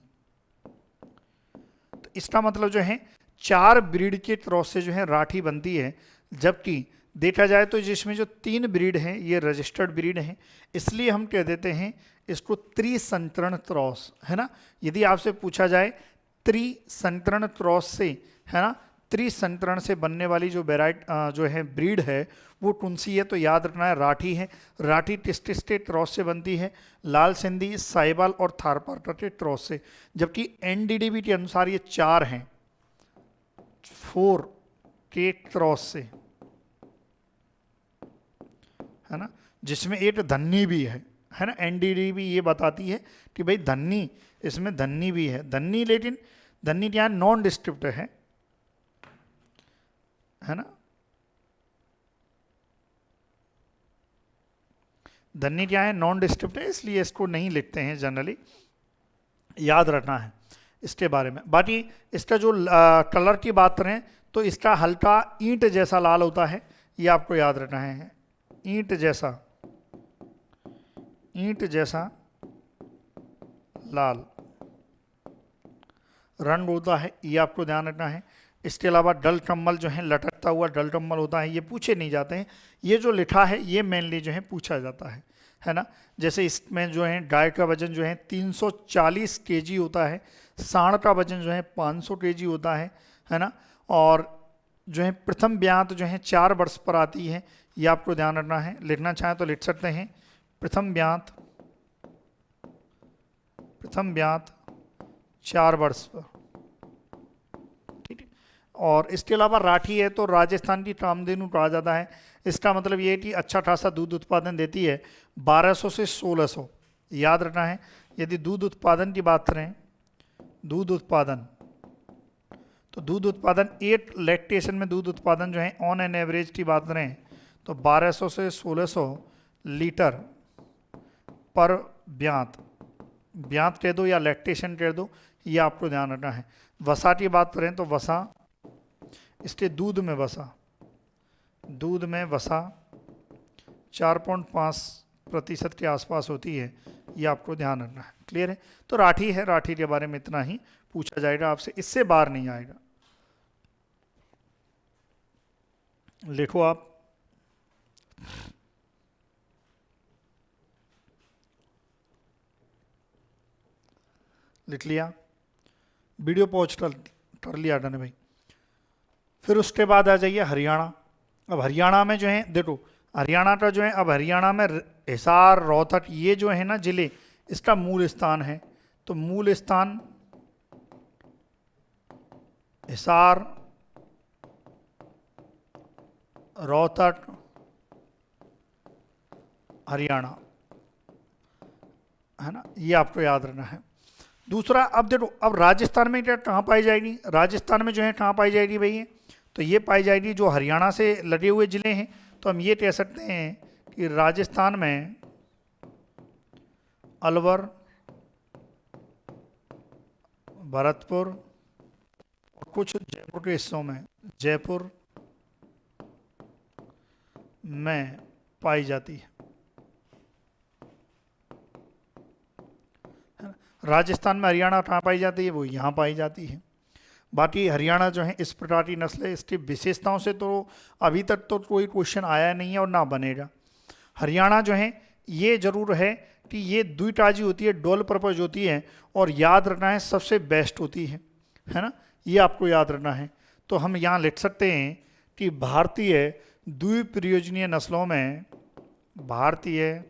Speaker 1: तो इसका मतलब जो है 4 ब्रीड के क्रॉस से जो है राठी बनती है, जबकि देखा जाए तो जिसमें जो 3 ब्रीड हैं ये रजिस्टर्ड ब्रीड हैं, इसलिए हम कह देते हैं इसको त्रिसंकरण क्रॉस, है ना। यदि आपसे पूछा जाए त्रिसंकरण क्रॉस से, है ना, त्रिसंकरण से बनने वाली जो जो है ब्रीड है वो कौन सी है, तो याद रखना है राठी है। राठी किस के क्रॉस से बनती है, लाल सिंधी, साहिवाल और थारपारकर के क्रॉस से, जबकि एनडीडीबी के अनुसार ये 4 हैं, 4 के क्रॉस से, है ना, जिसमें एक धन्नी भी है ना। एनडीडीबी ये बताती है कि भाई धन्नी, इसमें धन्नी भी है, धन्नी, लेकिन धन्नी क्या नॉन डिस्क्रिप्टिव है ना, धन्नी क्या है, नॉन डिस्क्रिप्टिव है, इसलिए इसको नहीं लिखते हैं जनरली, याद रखना है इसके बारे में। बाकी इसका जो कलर की बात करें तो इसका हल्का ईंट जैसा लाल होता है, ये आपको याद रखना है, ईंट जैसा लाल रंग होता है, ये आपको ध्यान रखना है। इसके अलावा डल कम्बल जो है, लटकता हुआ डल कम्बल होता है, ये पूछे नहीं जाते हैं, ये जो लिखा है ये मेनली जो है पूछा जाता है ना। जैसे इसमें जो है गाय का वजन जो है 340 केजी होता है, सांड का वजन जो है 500 केजी होता है ना। और जो है प्रथम ब्यात जो है 4 वर्ष पर आती है, ये आपको ध्यान रखना है, लिखना चाहें तो लिख सकते हैं, प्रथम ब्यात 4 वर्ष पर, ठीक है। और इसके अलावा राठी है तो राजस्थान की कामधेनु कहा जाता है, इसका मतलब ये है कि अच्छा खासा दूध उत्पादन देती है, 1200 से 1600, याद रखना है। यदि दूध उत्पादन की बात करें, दूध उत्पादन, तो दूध उत्पादन 8 लैक्टेशन में दूध उत्पादन जो है ऑन एन एवरेज की बात करें तो 1200 से 1600 लीटर पर ब्यात कह दो या लैक्टेशन कह दो, ये आपको ध्यान रखना है। वसा की बात करें तो वसा, इसके दूध में वसा 4.5% के आसपास होती है, ये आपको ध्यान रखना है। क्लियर है। तो राठी है, राठी के बारे में इतना ही पूछा जाएगा आपसे, इससे बाहर नहीं आएगा। लिखो आप, लिख लिया, वीडियो पॉज कर लिया डन भाई। फिर उसके बाद आ जाइए हरियाणा। अब हरियाणा में जो है देखो, हरियाणा का जो है, अब हरियाणा में हिसार, रोहतक, ये जो है ना जिले, इसका मूल स्थान है, तो मूल स्थान हिसार, रोहतक, हरियाणा, है ना, ये आपको याद रखना है। दूसरा, अब देखो, अब राजस्थान में क्या कहाँ पाई जाएगी, राजस्थान में जो है कहाँ पाई जाएगी भैया, तो ये पाई जाएगी जो हरियाणा से लगे हुए ज़िले हैं, तो हम ये कह सकते हैं कि राजस्थान में अलवर, भरतपुर और कुछ जयपुर के हिस्सों में, जयपुर में पाई जाती है। राजस्थान में, हरियाणा कहाँ पाई जाती है, वो यहाँ पाई जाती है। बाकी हरियाणा जो है इस प्रकार की नस्ल है, इसकी विशेषताओं से तो अभी तक तो कोई क्वेश्चन आया नहीं है और ना बनेगा। हरियाणा जो है ये जरूर है कि ये द्विटाजी होती है, डुअल पर्पज होती है, और याद रखना है सबसे बेस्ट होती है ना, ये आपको याद रखना है। तो हम यहाँ लिख सकते हैं कि भारतीय द्विप्रयोजनीय नस्लों में, भारतीय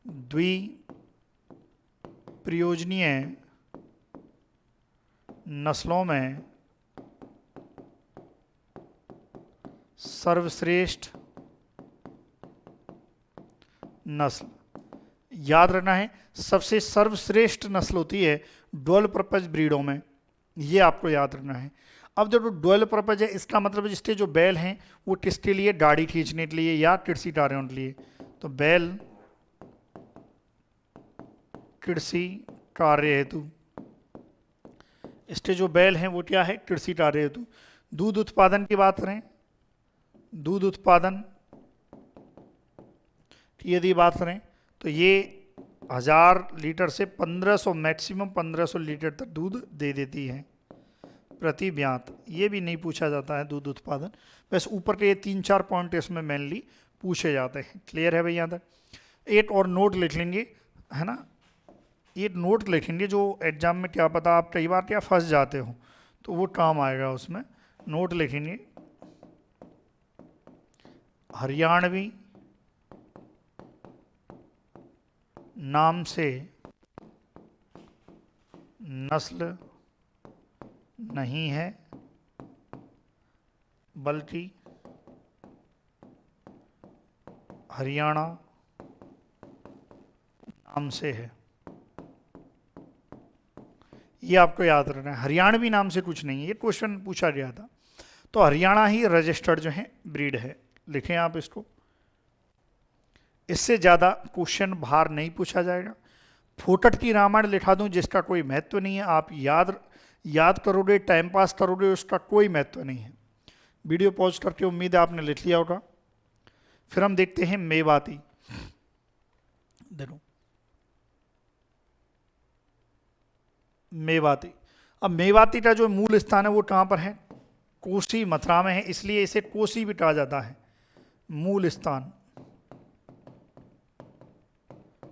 Speaker 1: द्विप्रयोजनीय नस्लों में सर्वश्रेष्ठ नस्ल, याद रखना है सबसे सर्वश्रेष्ठ नस्ल होती है डुअल पर्पज ब्रीडों में, ये आपको याद रखना है। अब जब डुअल पर्पज है, इसका मतलब इसके जो बैल हैं वो किसके लिए, दाढ़ी खींचने के लिए या कृषि कार्यों के लिए। तो बैल कृषि कार्य हेतु, इसके जो बैल हैं वो क्या है, कृषि कार्य हेतु। दूध उत्पादन की बात करें, दूध उत्पादन की यदि बात करें तो ये 1000 लीटर से 1500, मैक्सिमम 1500 लीटर तक दूध दे देती है प्रति ब्यात। ये भी नहीं पूछा जाता है दूध उत्पादन, बस ऊपर के ये 3-4 पॉइंट इसमें मेनली पूछे जाते हैं। क्लियर है भाई यहाँ तक? एक और नोट लिख लेंगे, है ना, एक नोट लिखेंगे जो एग्जाम में क्या पता आप कई बार क्या फंस जाते हो, तो वो काम आएगा उसमें। नोट लिखेंगे, हरियाणवी नाम से नस्ल नहीं है, बल्कि हरियाणा नाम से है। ये आपको याद रखना है, हरियाणवी नाम से कुछ नहीं है, ये क्वेश्चन पूछा गया था। तो हरियाणा ही रजिस्टर्ड जो है ब्रीड है, लिखें आप इसको। इससे ज़्यादा क्वेश्चन बाहर नहीं पूछा जाएगा। फोटट की रामायण लिखा दूं जिसका कोई महत्व नहीं है, आप याद करोगे, टाइम पास करोगे, उसका कोई महत्व नहीं है। वीडियो पॉज करके उम्मीद है आपने लिख लिया होगा। फिर हम देखते हैं मेवाती। देखो मेवाती, अब मेवाती का जो मूल स्थान है वो कहाँ पर है, कोसी मथुरा में है, इसलिए इसे कोसी भी कहा जाता है। मूल स्थान,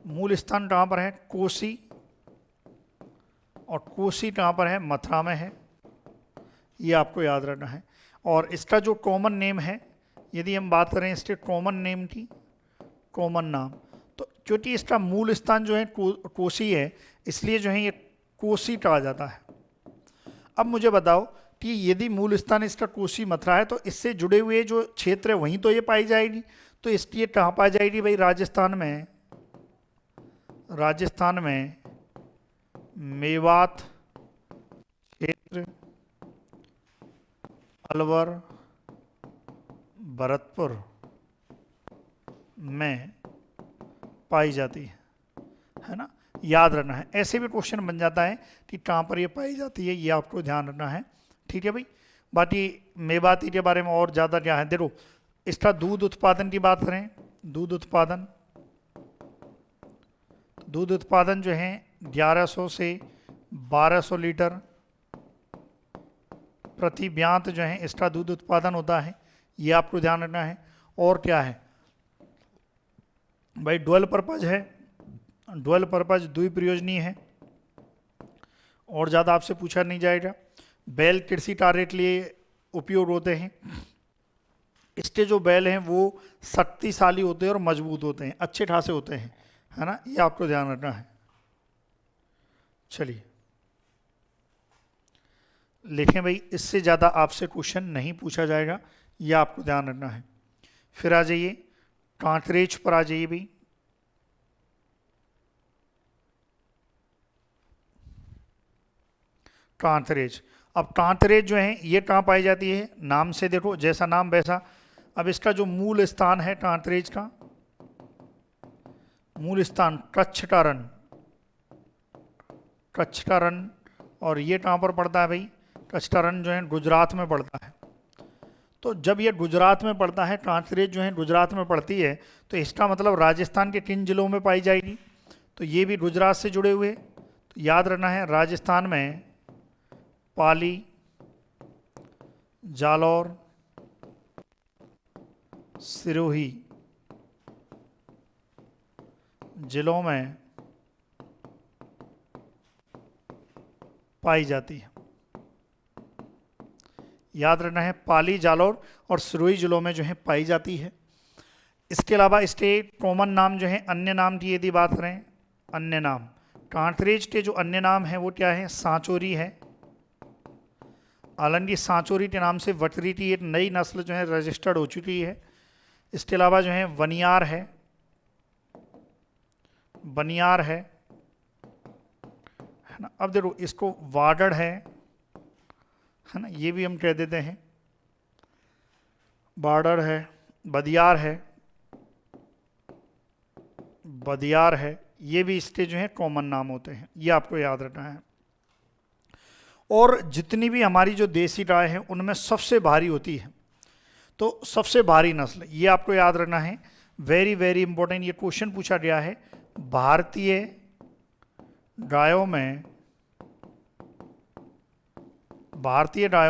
Speaker 1: मूल स्थान कहाँ पर है, कोसी, और कोसी कहाँ पर है, मथुरा में है, ये आपको याद रखना है। और इसका जो कॉमन नेम है, यदि हम बात करें इसके कॉमन नेम की, कॉमन नाम, तो क्योंकि इसका मूल स्थान जो है कोसी है, इसलिए जो है ये कोसी कहा जाता है। अब मुझे बताओ कि यदि मूल स्थान इसका कोसी मथुरा है तो इससे जुड़े हुए जो क्षेत्र है वहीं तो ये पाई जाएगी, तो इसकी ये कहाँ पाई जाएगी भाई, राजस्थान में। राजस्थान में मेवात क्षेत्र, अलवर, भरतपुर में पाई जाती है ना, याद रखना है। ऐसे भी क्वेश्चन बन जाता है कि कहाँ पर ये पाई जाती है, ये आपको ध्यान रखना है, ठीक है भाई। बाकी मेवाती के बारे में और ज़्यादा क्या है, देखो इसका दूध उत्पादन की बात करें, दूध उत्पादन, दूध उत्पादन जो है 1100 से 1200 लीटर प्रति ब्यात जो है इसका दूध उत्पादन होता है, ये आपको ध्यान रखना है। और क्या है भाई, डुअल पर्पज है, डुअल पर्पज द्विप्रयोजनीय है, और ज़्यादा आपसे पूछा नहीं जाएगा। बैल कृषि कार्य के लिए उपयोग होते हैं, इसके जो बैल हैं वो शक्तिशाली होते हैं और मजबूत होते हैं, अच्छे खासे होते हैं, है ना, ये आपको ध्यान रखना है। चलिए लिखें भाई, इससे ज़्यादा आपसे क्वेश्चन नहीं पूछा जाएगा, ये आपको ध्यान रखना है। फिर आ जाइए कांकरेज पर, आ जाइए भाई। कांकरेज, अब कांकरेज जो है ये कहाँ पाई जाती है, नाम से देखो, जैसा नाम वैसा। अब इसका जो मूल स्थान है कांकरेज का, मूल स्थान कच्छ का रण, कच्छ का रण और ये कहाँ पर पड़ता है भाई, कचटरन जो है गुजरात में पड़ता है। तो जब ये गुजरात में पड़ता है, कांकरेज जो है गुजरात में पड़ती है, तो इसका मतलब राजस्थान के किन जिलों में पाई जाएगी, तो ये भी गुजरात से जुड़े हुए। तो याद रखना है राजस्थान में पाली, जालौर, सिरोही जिलों में पाई जाती है। याद रखना है पाली, जालौर और सिरोही जिलों में जो है पाई जाती है। इसके अलावा इसके कॉमन नाम जो है, अन्य नाम की यदि बात करें, अन्य नाम कांकरेज के जो अन्य नाम है वो क्या है, सांचोरी है। हालांकि सांचोरी के नाम से वटरी की एक नई नस्ल जो है रजिस्टर्ड हो चुकी है। इसके अलावा जो है वनियार है, बनियार है ना। अब देखो इसको वाडड़ है ना, ये भी हम कह देते हैं, बार्डर है, बदियार है, बदियार है, ये भी इसके जो है कॉमन नाम होते हैं, ये आपको याद रखना है। और जितनी भी हमारी जो देसी गाय है उनमें सबसे भारी होती है, तो सबसे भारी नस्ल ये आपको याद रखना है। वेरी वेरी इंपॉर्टेंट, ये क्वेश्चन पूछा गया है, भारतीय गायों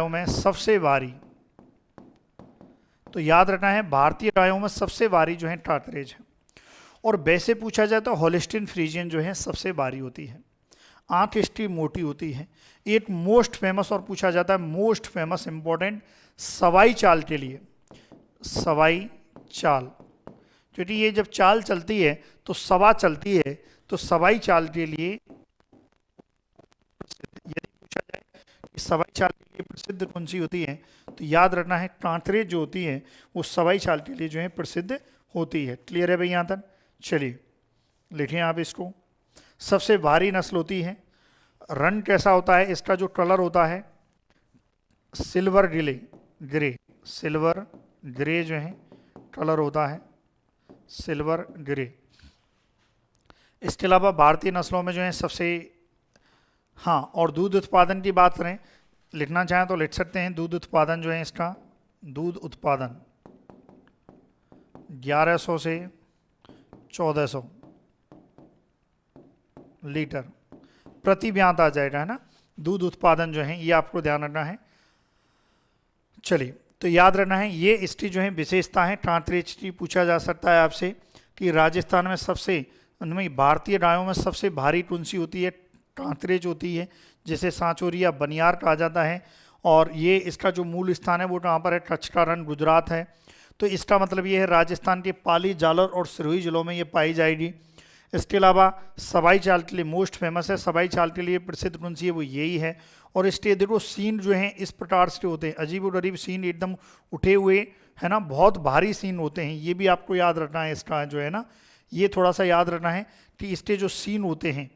Speaker 1: में सबसे भारी, तो याद रखना है भारतीय गायों में सबसे भारी जो है कांकरेज है। और वैसे पूछा जाए तो होलिस्टीन फ्रीजियन जो है सबसे भारी होती है, आंख इसकी मोटी होती है। एक मोस्ट फेमस और पूछा जाता है, मोस्ट फेमस इंपॉर्टेंट सवाई चाल के लिए, सवाई चाल, क्योंकि ये जब चाल चलती है तो सवा चलती है, तो सवाई चाल के लिए यदि पूछा जाए कि सवाई चाल के लिए प्रसिद्ध कौन सी होती है, तो याद रखना है कांकरेज जो होती है वो सवाई चाल के लिए जो है प्रसिद्ध होती है। क्लियर है भाई यहाँ तक? चलिए लिखिए आप इसको। सबसे भारी नस्ल होती है। रंग कैसा होता है, इसका जो कलर होता है सिल्वर ग्रे, सिल्वर ग्रे जो है कलर होता है, सिल्वर ग्रे। इसके अलावा भारतीय नस्लों में जो है सबसे, हाँ, और दूध उत्पादन की बात करें, लिखना चाहें तो लिख सकते हैं। दूध उत्पादन जो है इसका, दूध उत्पादन 1100 से 1400 लीटर प्रति ब्यांत आ जाएगा, है ना। दूध उत्पादन जो है ये आपको ध्यान रखना है। चलिए, तो याद रखना है ये इसकी जो है विशेषता है। कांकरेज की पूछा जा सकता है आपसे कि राजस्थान में सबसे, उनमें भारतीय गायों में सबसे भारी कौन सी होती है, कांकरेज होती है, जिसे सांचोरी या बनियार कहा जाता है। और ये इसका जो मूल स्थान है वो कहाँ पर है, कच्छ का रण गुजरात है। तो इसका मतलब ये है राजस्थान के पाली, जालौर और सिरोही जिलों में ये पाई जाएगी। इसके अलावा सवाई चाल के लिए मोस्ट फेमस है, सवाई चाल के लिए प्रसिद्ध कौन सी है, वो यही है। और इसके देखो सीन जो हैं इस प्रकार से होते हैं, अजीब और गरीब सीन, एकदम उठे हुए, है ना, बहुत भारी सीन होते हैं। ये भी आपको याद रखना है, इसका जो है ना, ये थोड़ा सा याद रखना है कि इसके जो सीन होते हैं,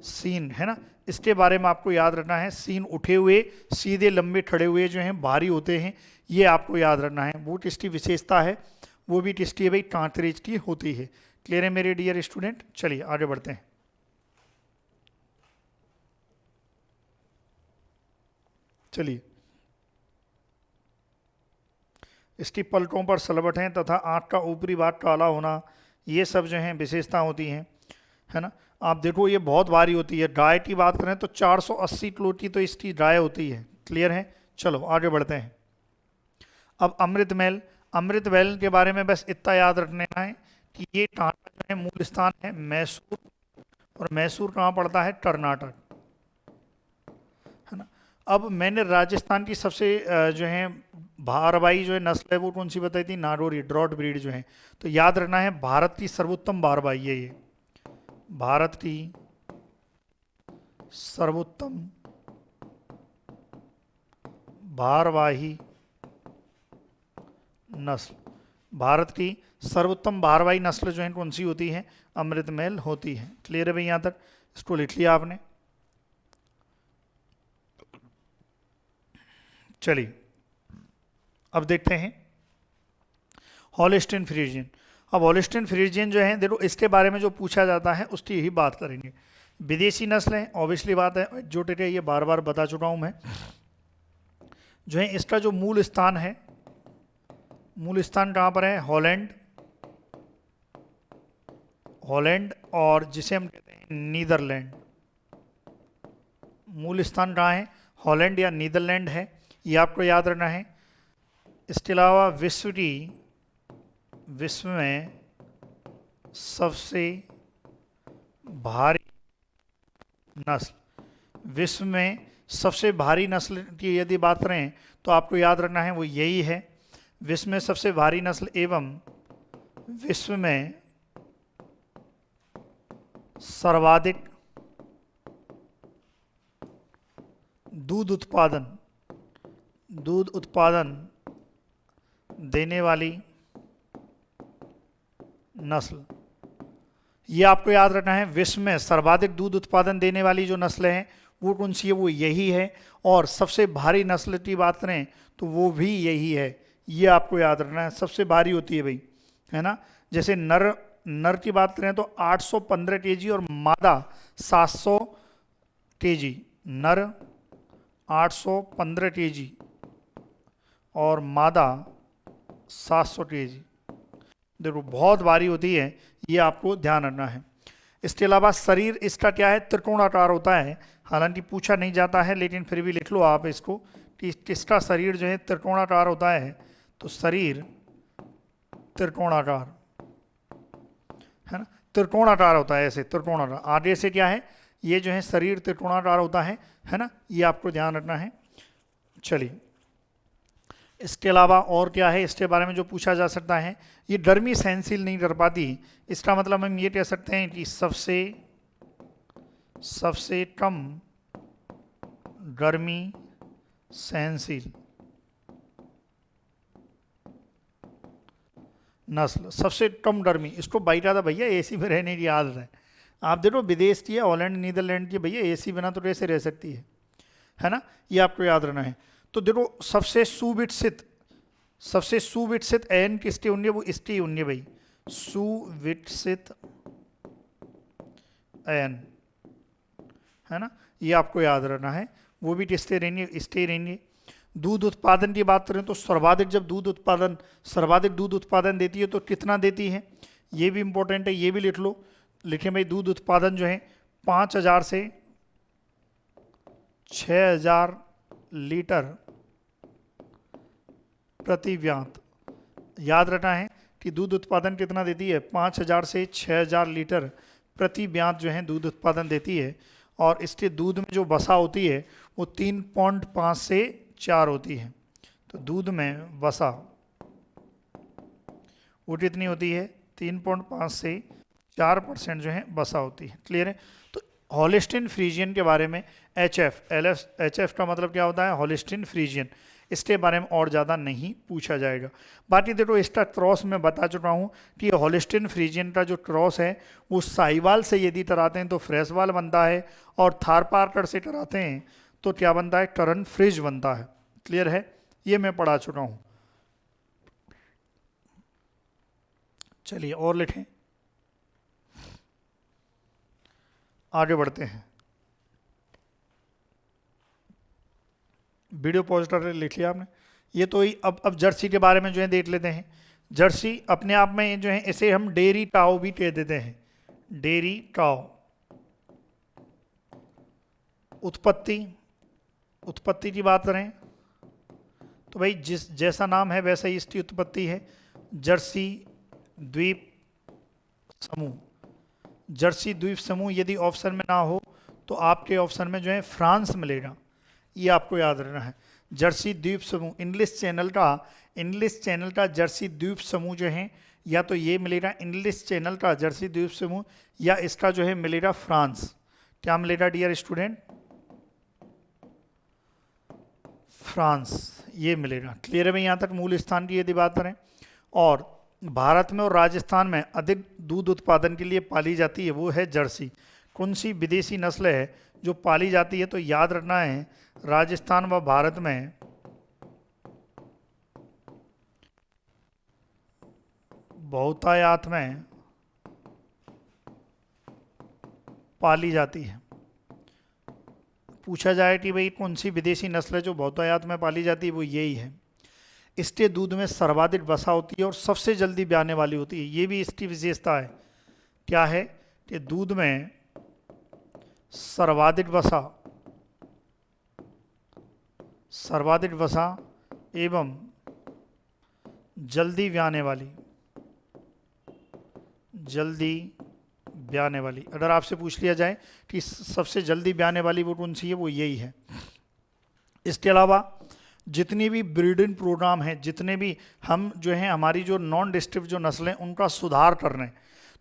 Speaker 1: सीन, है ना, इसके बारे में आपको याद रखना है। सीन उठे हुए, सीधे लंबे खड़े हुए जो हैं भारी होते हैं, ये आपको याद रखना है। वो टेस्टी विशेषता है, वो भी टेस्टी है भाई, कांकरेज की होती है। क्लियर है मेरे डियर स्टूडेंट? चलिए आगे बढ़ते हैं। चलिए, इसकी पलकों पर सलवट हैं तथा आंख का ऊपरी भाग काला होना, ये सब जो हैं विशेषता होती हैं, है ना। आप देखो ये बहुत भारी होती है। गाय की बात करें तो 480 किलो की तो इसकी गाय होती है। क्लियर है? चलो आगे बढ़ते हैं। अब अमृतमहल, अमृतमहल के बारे में बस इतना याद रखना है कि ये कहाँ जो है मूल स्थान है मैसूर, और मैसूर कहाँ पड़ता है, कर्नाटक, है ना। अब मैंने राजस्थान की सबसे जो है भारवाही जो है नस्ल है वो कौन सी बताई थी, नागौरी, ड्रॉट ब्रीड जो है। तो याद रखना है भारत की सर्वोत्तम भारवाही है ये, भारत की सर्वोत्तम भारवाही नस्ल, भारत की सर्वोत्तम भारवाही नस्ल जो है कौन सी होती है, अमृतमहल होती है। क्लियर है भाई यहाँ तक? इसको लिख लिया आपने। चलिए अब देखते हैं होलिस्टीन फ्रीजियन। अब होलिस्टीन फ्रीजियन जो है देखो, इसके बारे में जो पूछा जाता है उसकी यही बात करेंगे। विदेशी नस्ल है, ऑब्वियसली बात है, एक्जोटिक है, ये बार बार बता चुका हूँ मैं। जो है इसका जो मूल स्थान है, मूल स्थान कहाँ पर है? हॉलैंड, हॉलैंड, और जिसे हम कहते हैं नीदरलैंड। मूल स्थान कहाँ है? हॉलैंड या नीदरलैंड है, ये आपको याद रखना है। इसके अलावा विश्व में सबसे भारी नस्ल, विश्व में सबसे भारी नस्ल की यदि बात करें तो आपको याद रखना है वो यही है। विश्व में सबसे भारी नस्ल एवं विश्व में सर्वाधिक दूध उत्पादन देने वाली नस्ल, ये आपको याद रखना है। विश्व में सर्वाधिक दूध उत्पादन देने वाली जो नस्ल है वो कौन सी है? वो यही है। और सबसे भारी नस्ल की बात करें तो वो भी यही है, ये आपको याद रखना है। सबसे भारी होती है भाई, है ना। जैसे नर की बात करें तो 815 केजी और मादा 700 केजी। नर 815 केजी और मादा 700 केजी, देखो बहुत भारी होती है, ये आपको ध्यान रखना है। इसके अलावा शरीर इसका क्या है? त्रिकोणाकार होता है। हालांकि पूछा नहीं जाता है लेकिन फिर भी लिख लो आप इसको कि किसका शरीर जो है त्रिकोणाकार होता है। तो शरीर त्रिकोणाकार, है ना, त्रिकोणाकार होता है, ऐसे त्रिकोणाकार। आगे से क्या है? ये जो है शरीर त्रिकोणाकार होता है ना, ये आपको ध्यान रखना है। चलिए, इसके अलावा और क्या है इसके बारे में जो पूछा जा सकता है? ये गर्मी सहनशील नहीं कर पाती। इसका मतलब हम ये कह सकते हैं कि सबसे कम गर्मी सहनशील नस्ल, सबसे कम गर्मी। इसको बैठा था भैया एसी में रहने की आदत है। आप देखो विदेश की है, हॉलैंड नीदरलैंड की, भैया एसी बिना तो कैसे रह सकती है ना, ये आपको याद रहना है। तो देखो सबसे सुविकसित एन किसके होंगे? वो इसके होंगे भाई, सुविकसित एन, है ना, ये आपको याद रखना है। वो भी किसके रहेंगे? इसके रहेंगे। दूध उत्पादन की बात करें तो सर्वाधिक दूध उत्पादन देती है तो कितना देती है? ये भी इंपॉर्टेंट है, ये भी लिख लो। लिखे भाई, दूध उत्पादन जो है 5000 से 6000 लीटर प्रति व्यांत। याद रखना है कि दूध उत्पादन कितना देती है? 5000 से 6000 लीटर प्रति व्यांत जो है दूध उत्पादन देती है। और इसके दूध में जो वसा होती है वो 3.5 से 4 होती है। तो दूध में वसा वो कितनी होती है? 3.5 से 4% जो है वसा होती है। क्लियर है? तो होलिस्टीन फ्रीजियन के बारे में एच एफ का मतलब क्या होता है? Holstein Friesian. इसके बारे में और ज़्यादा नहीं पूछा जाएगा। बाकी देखो इसका क्रॉस मैं बता चुका हूँ कि होलिस्टीन फ्रीजियन का जो क्रॉस है वो साहिवाल से यदि कराते हैं तो फ्रेसवाल बनता है, और थारपारकर से कराते हैं तो क्या बनता है? टर्न फ्रिज बनता है। क्लियर है? ये मैं पढ़ा चुका हूँ। चलिए और लिखें, आगे बढ़ते हैं। वीडियो पोस्टर लिख लिया आपने। ये तो ही अब जर्सी के बारे में जो है देख लेते हैं। जर्सी अपने आप में जो है इसे हम डेयरी काऊ भी कह देते हैं। डेयरी काऊ। उत्पत्ति की बात करें तो भाई जैसा नाम है वैसा ही इसकी उत्पत्ति है। जर्सी द्वीप समूह। जर्सी द्वीप समूह यदि ऑप्शन में ना हो तो आपके ऑप्शन में जो है फ्रांस मिलेगा, ये आपको याद रखना है। जर्सी द्वीप समूह इंग्लिश चैनल का जर्सी द्वीप समूह जो है, या तो ये मिलेगा इंग्लिश चैनल का जर्सी द्वीप समूह, या इसका जो है मिलेगा फ्रांस। क्या मिलेगा डियर स्टूडेंट? फ्रांस, ये मिलेगा। क्लियर है भाई? यहाँ तक मूल स्थान की यदि बात करें। और भारत में और राजस्थान में अधिक दूध उत्पादन के लिए पाली जाती है वो है जर्सी। कौन सी विदेशी नस्ल है जो पाली जाती है? तो याद रखना है राजस्थान व भारत में बहुतायत में पाली जाती है। पूछा जाए कि भाई कौन सी विदेशी नस्ल है जो बहुतायत में पाली जाती है, वो यही है। इसके दूध में सर्वाधिक वसा होती है और सबसे जल्दी ब्याने वाली होती है, ये भी इसकी विशेषता है। क्या है कि दूध में सर्वाधिक वसा एवं जल्दी ब्याने वाली। अगर आपसे पूछ लिया जाए कि सबसे जल्दी ब्याने वाली वो कौन सी है, वो यही है। इसके अलावा जितनी भी ब्रीडिंग प्रोग्राम हैं, जितने भी हम जो हैं हमारी जो नॉन डिस्ट्रिक्ट जो नस्लें उनका सुधार कर रहे हैं,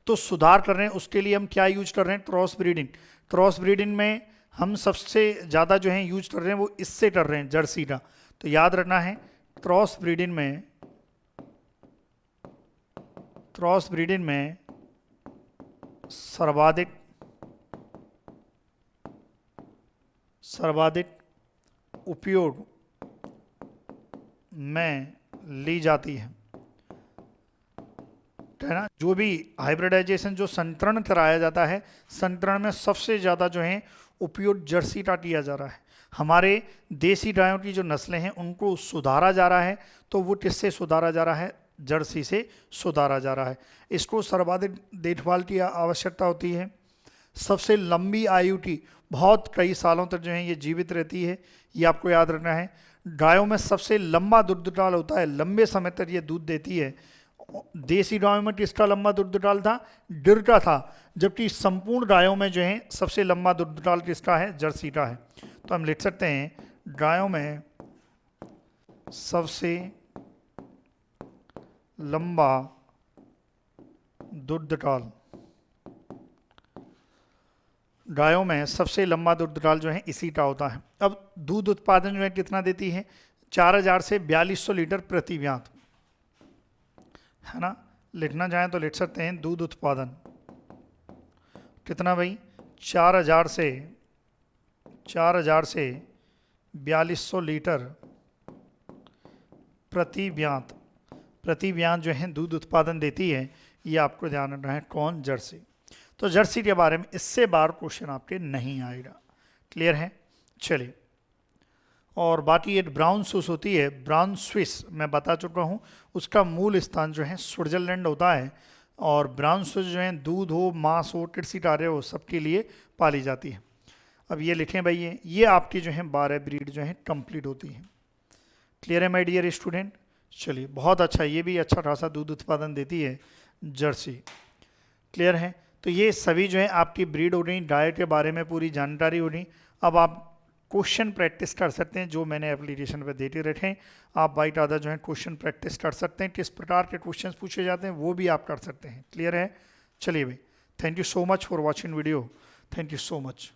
Speaker 1: तो सुधार कर रहे हैं उसके लिए हम क्या यूज कर रहे हैं, क्रॉस ब्रीडिंग। क्रॉस ब्रीडिंग में हम सबसे ज़्यादा जो है यूज कर रहे हैं वो इससे कर रहे हैं, जर्सी का। तो याद रखना है क्रॉस ब्रीडिंग में सर्वाधिक उपयोग में ली जाती है ना। जो भी हाइब्रिडाइजेशन जो संतरण कराया जाता है, संतरण में सबसे ज़्यादा जो है उपयोग जर्सी का किया जा रहा है। हमारे देसी गायों की जो नस्लें हैं उनको सुधारा जा रहा है, तो वो किससे सुधारा जा रहा है, जर्सी से सुधारा जा रहा है। इसको सर्वाधिक देखभाल की आवश्यकता होती है। सबसे लंबी आयु की, बहुत कई सालों तक जो है ये जीवित रहती है, ये आपको याद रखना है। गायों में सबसे लंबा दुग्धकाल होता है, लंबे समय तक ये दूध देती है। देसी गायों में किसका लंबा दुग्धकाल था, गिर का था, जबकि संपूर्ण गायों में जो है सबसे लंबा दुग्धकाल किसका है, जर्सी का है। तो हम लिख सकते हैं गायों में सबसे लंबा दुग्धकाल, गायों में सबसे लंबा दुग्धकाल जो है इसी का होता है। अब दूध उत्पादन जो है कितना देती है, 4000 से 4200 लीटर प्रति ब्यात, है ना। लिखना चाहें तो लिख सकते हैं दूध उत्पादन कितना भाई, 4000 से 4200 लीटर प्रति ब्यात जो है दूध उत्पादन देती है। ये आपको ध्यान रखना है, कौन, जर्सी। तो जर्सी के बारे में इससे बार क्वेश्चन आपके नहीं आएगा, क्लियर है। चलिए, और बाकी एक ब्राउन स्विस होती है, ब्राउन स्विस मैं बता चुका हूँ, उसका मूल स्थान जो है स्विट्जरलैंड होता है। और ब्राउन स्विस जो है दूध हो, मांस हो, कृषि कार्य हो, सबके लिए पाली जाती है। अब ये लिखें भाई, ये आपकी जो है 12 ब्रीड जो है कंप्लीट होती है। क्लियर है माय डियर स्टूडेंट। चलिए, बहुत अच्छा, ये भी अच्छा खासा दूध उत्पादन देती है जर्सी, क्लियर है। तो ये सभी जो है आपकी ब्रीड हो रही, डाइट के बारे में पूरी जानकारी हो रही। अब आप क्वेश्चन प्रैक्टिस कर सकते हैं, जो मैंने एप्लीकेशन पे देते रखे, आप बाई टादा जो है क्वेश्चन प्रैक्टिस कर सकते हैं। किस प्रकार के क्वेश्चंस पूछे जाते हैं वो भी आप कर सकते हैं, क्लियर है। चलिए भाई, thank you so much for watching video, thank you so much.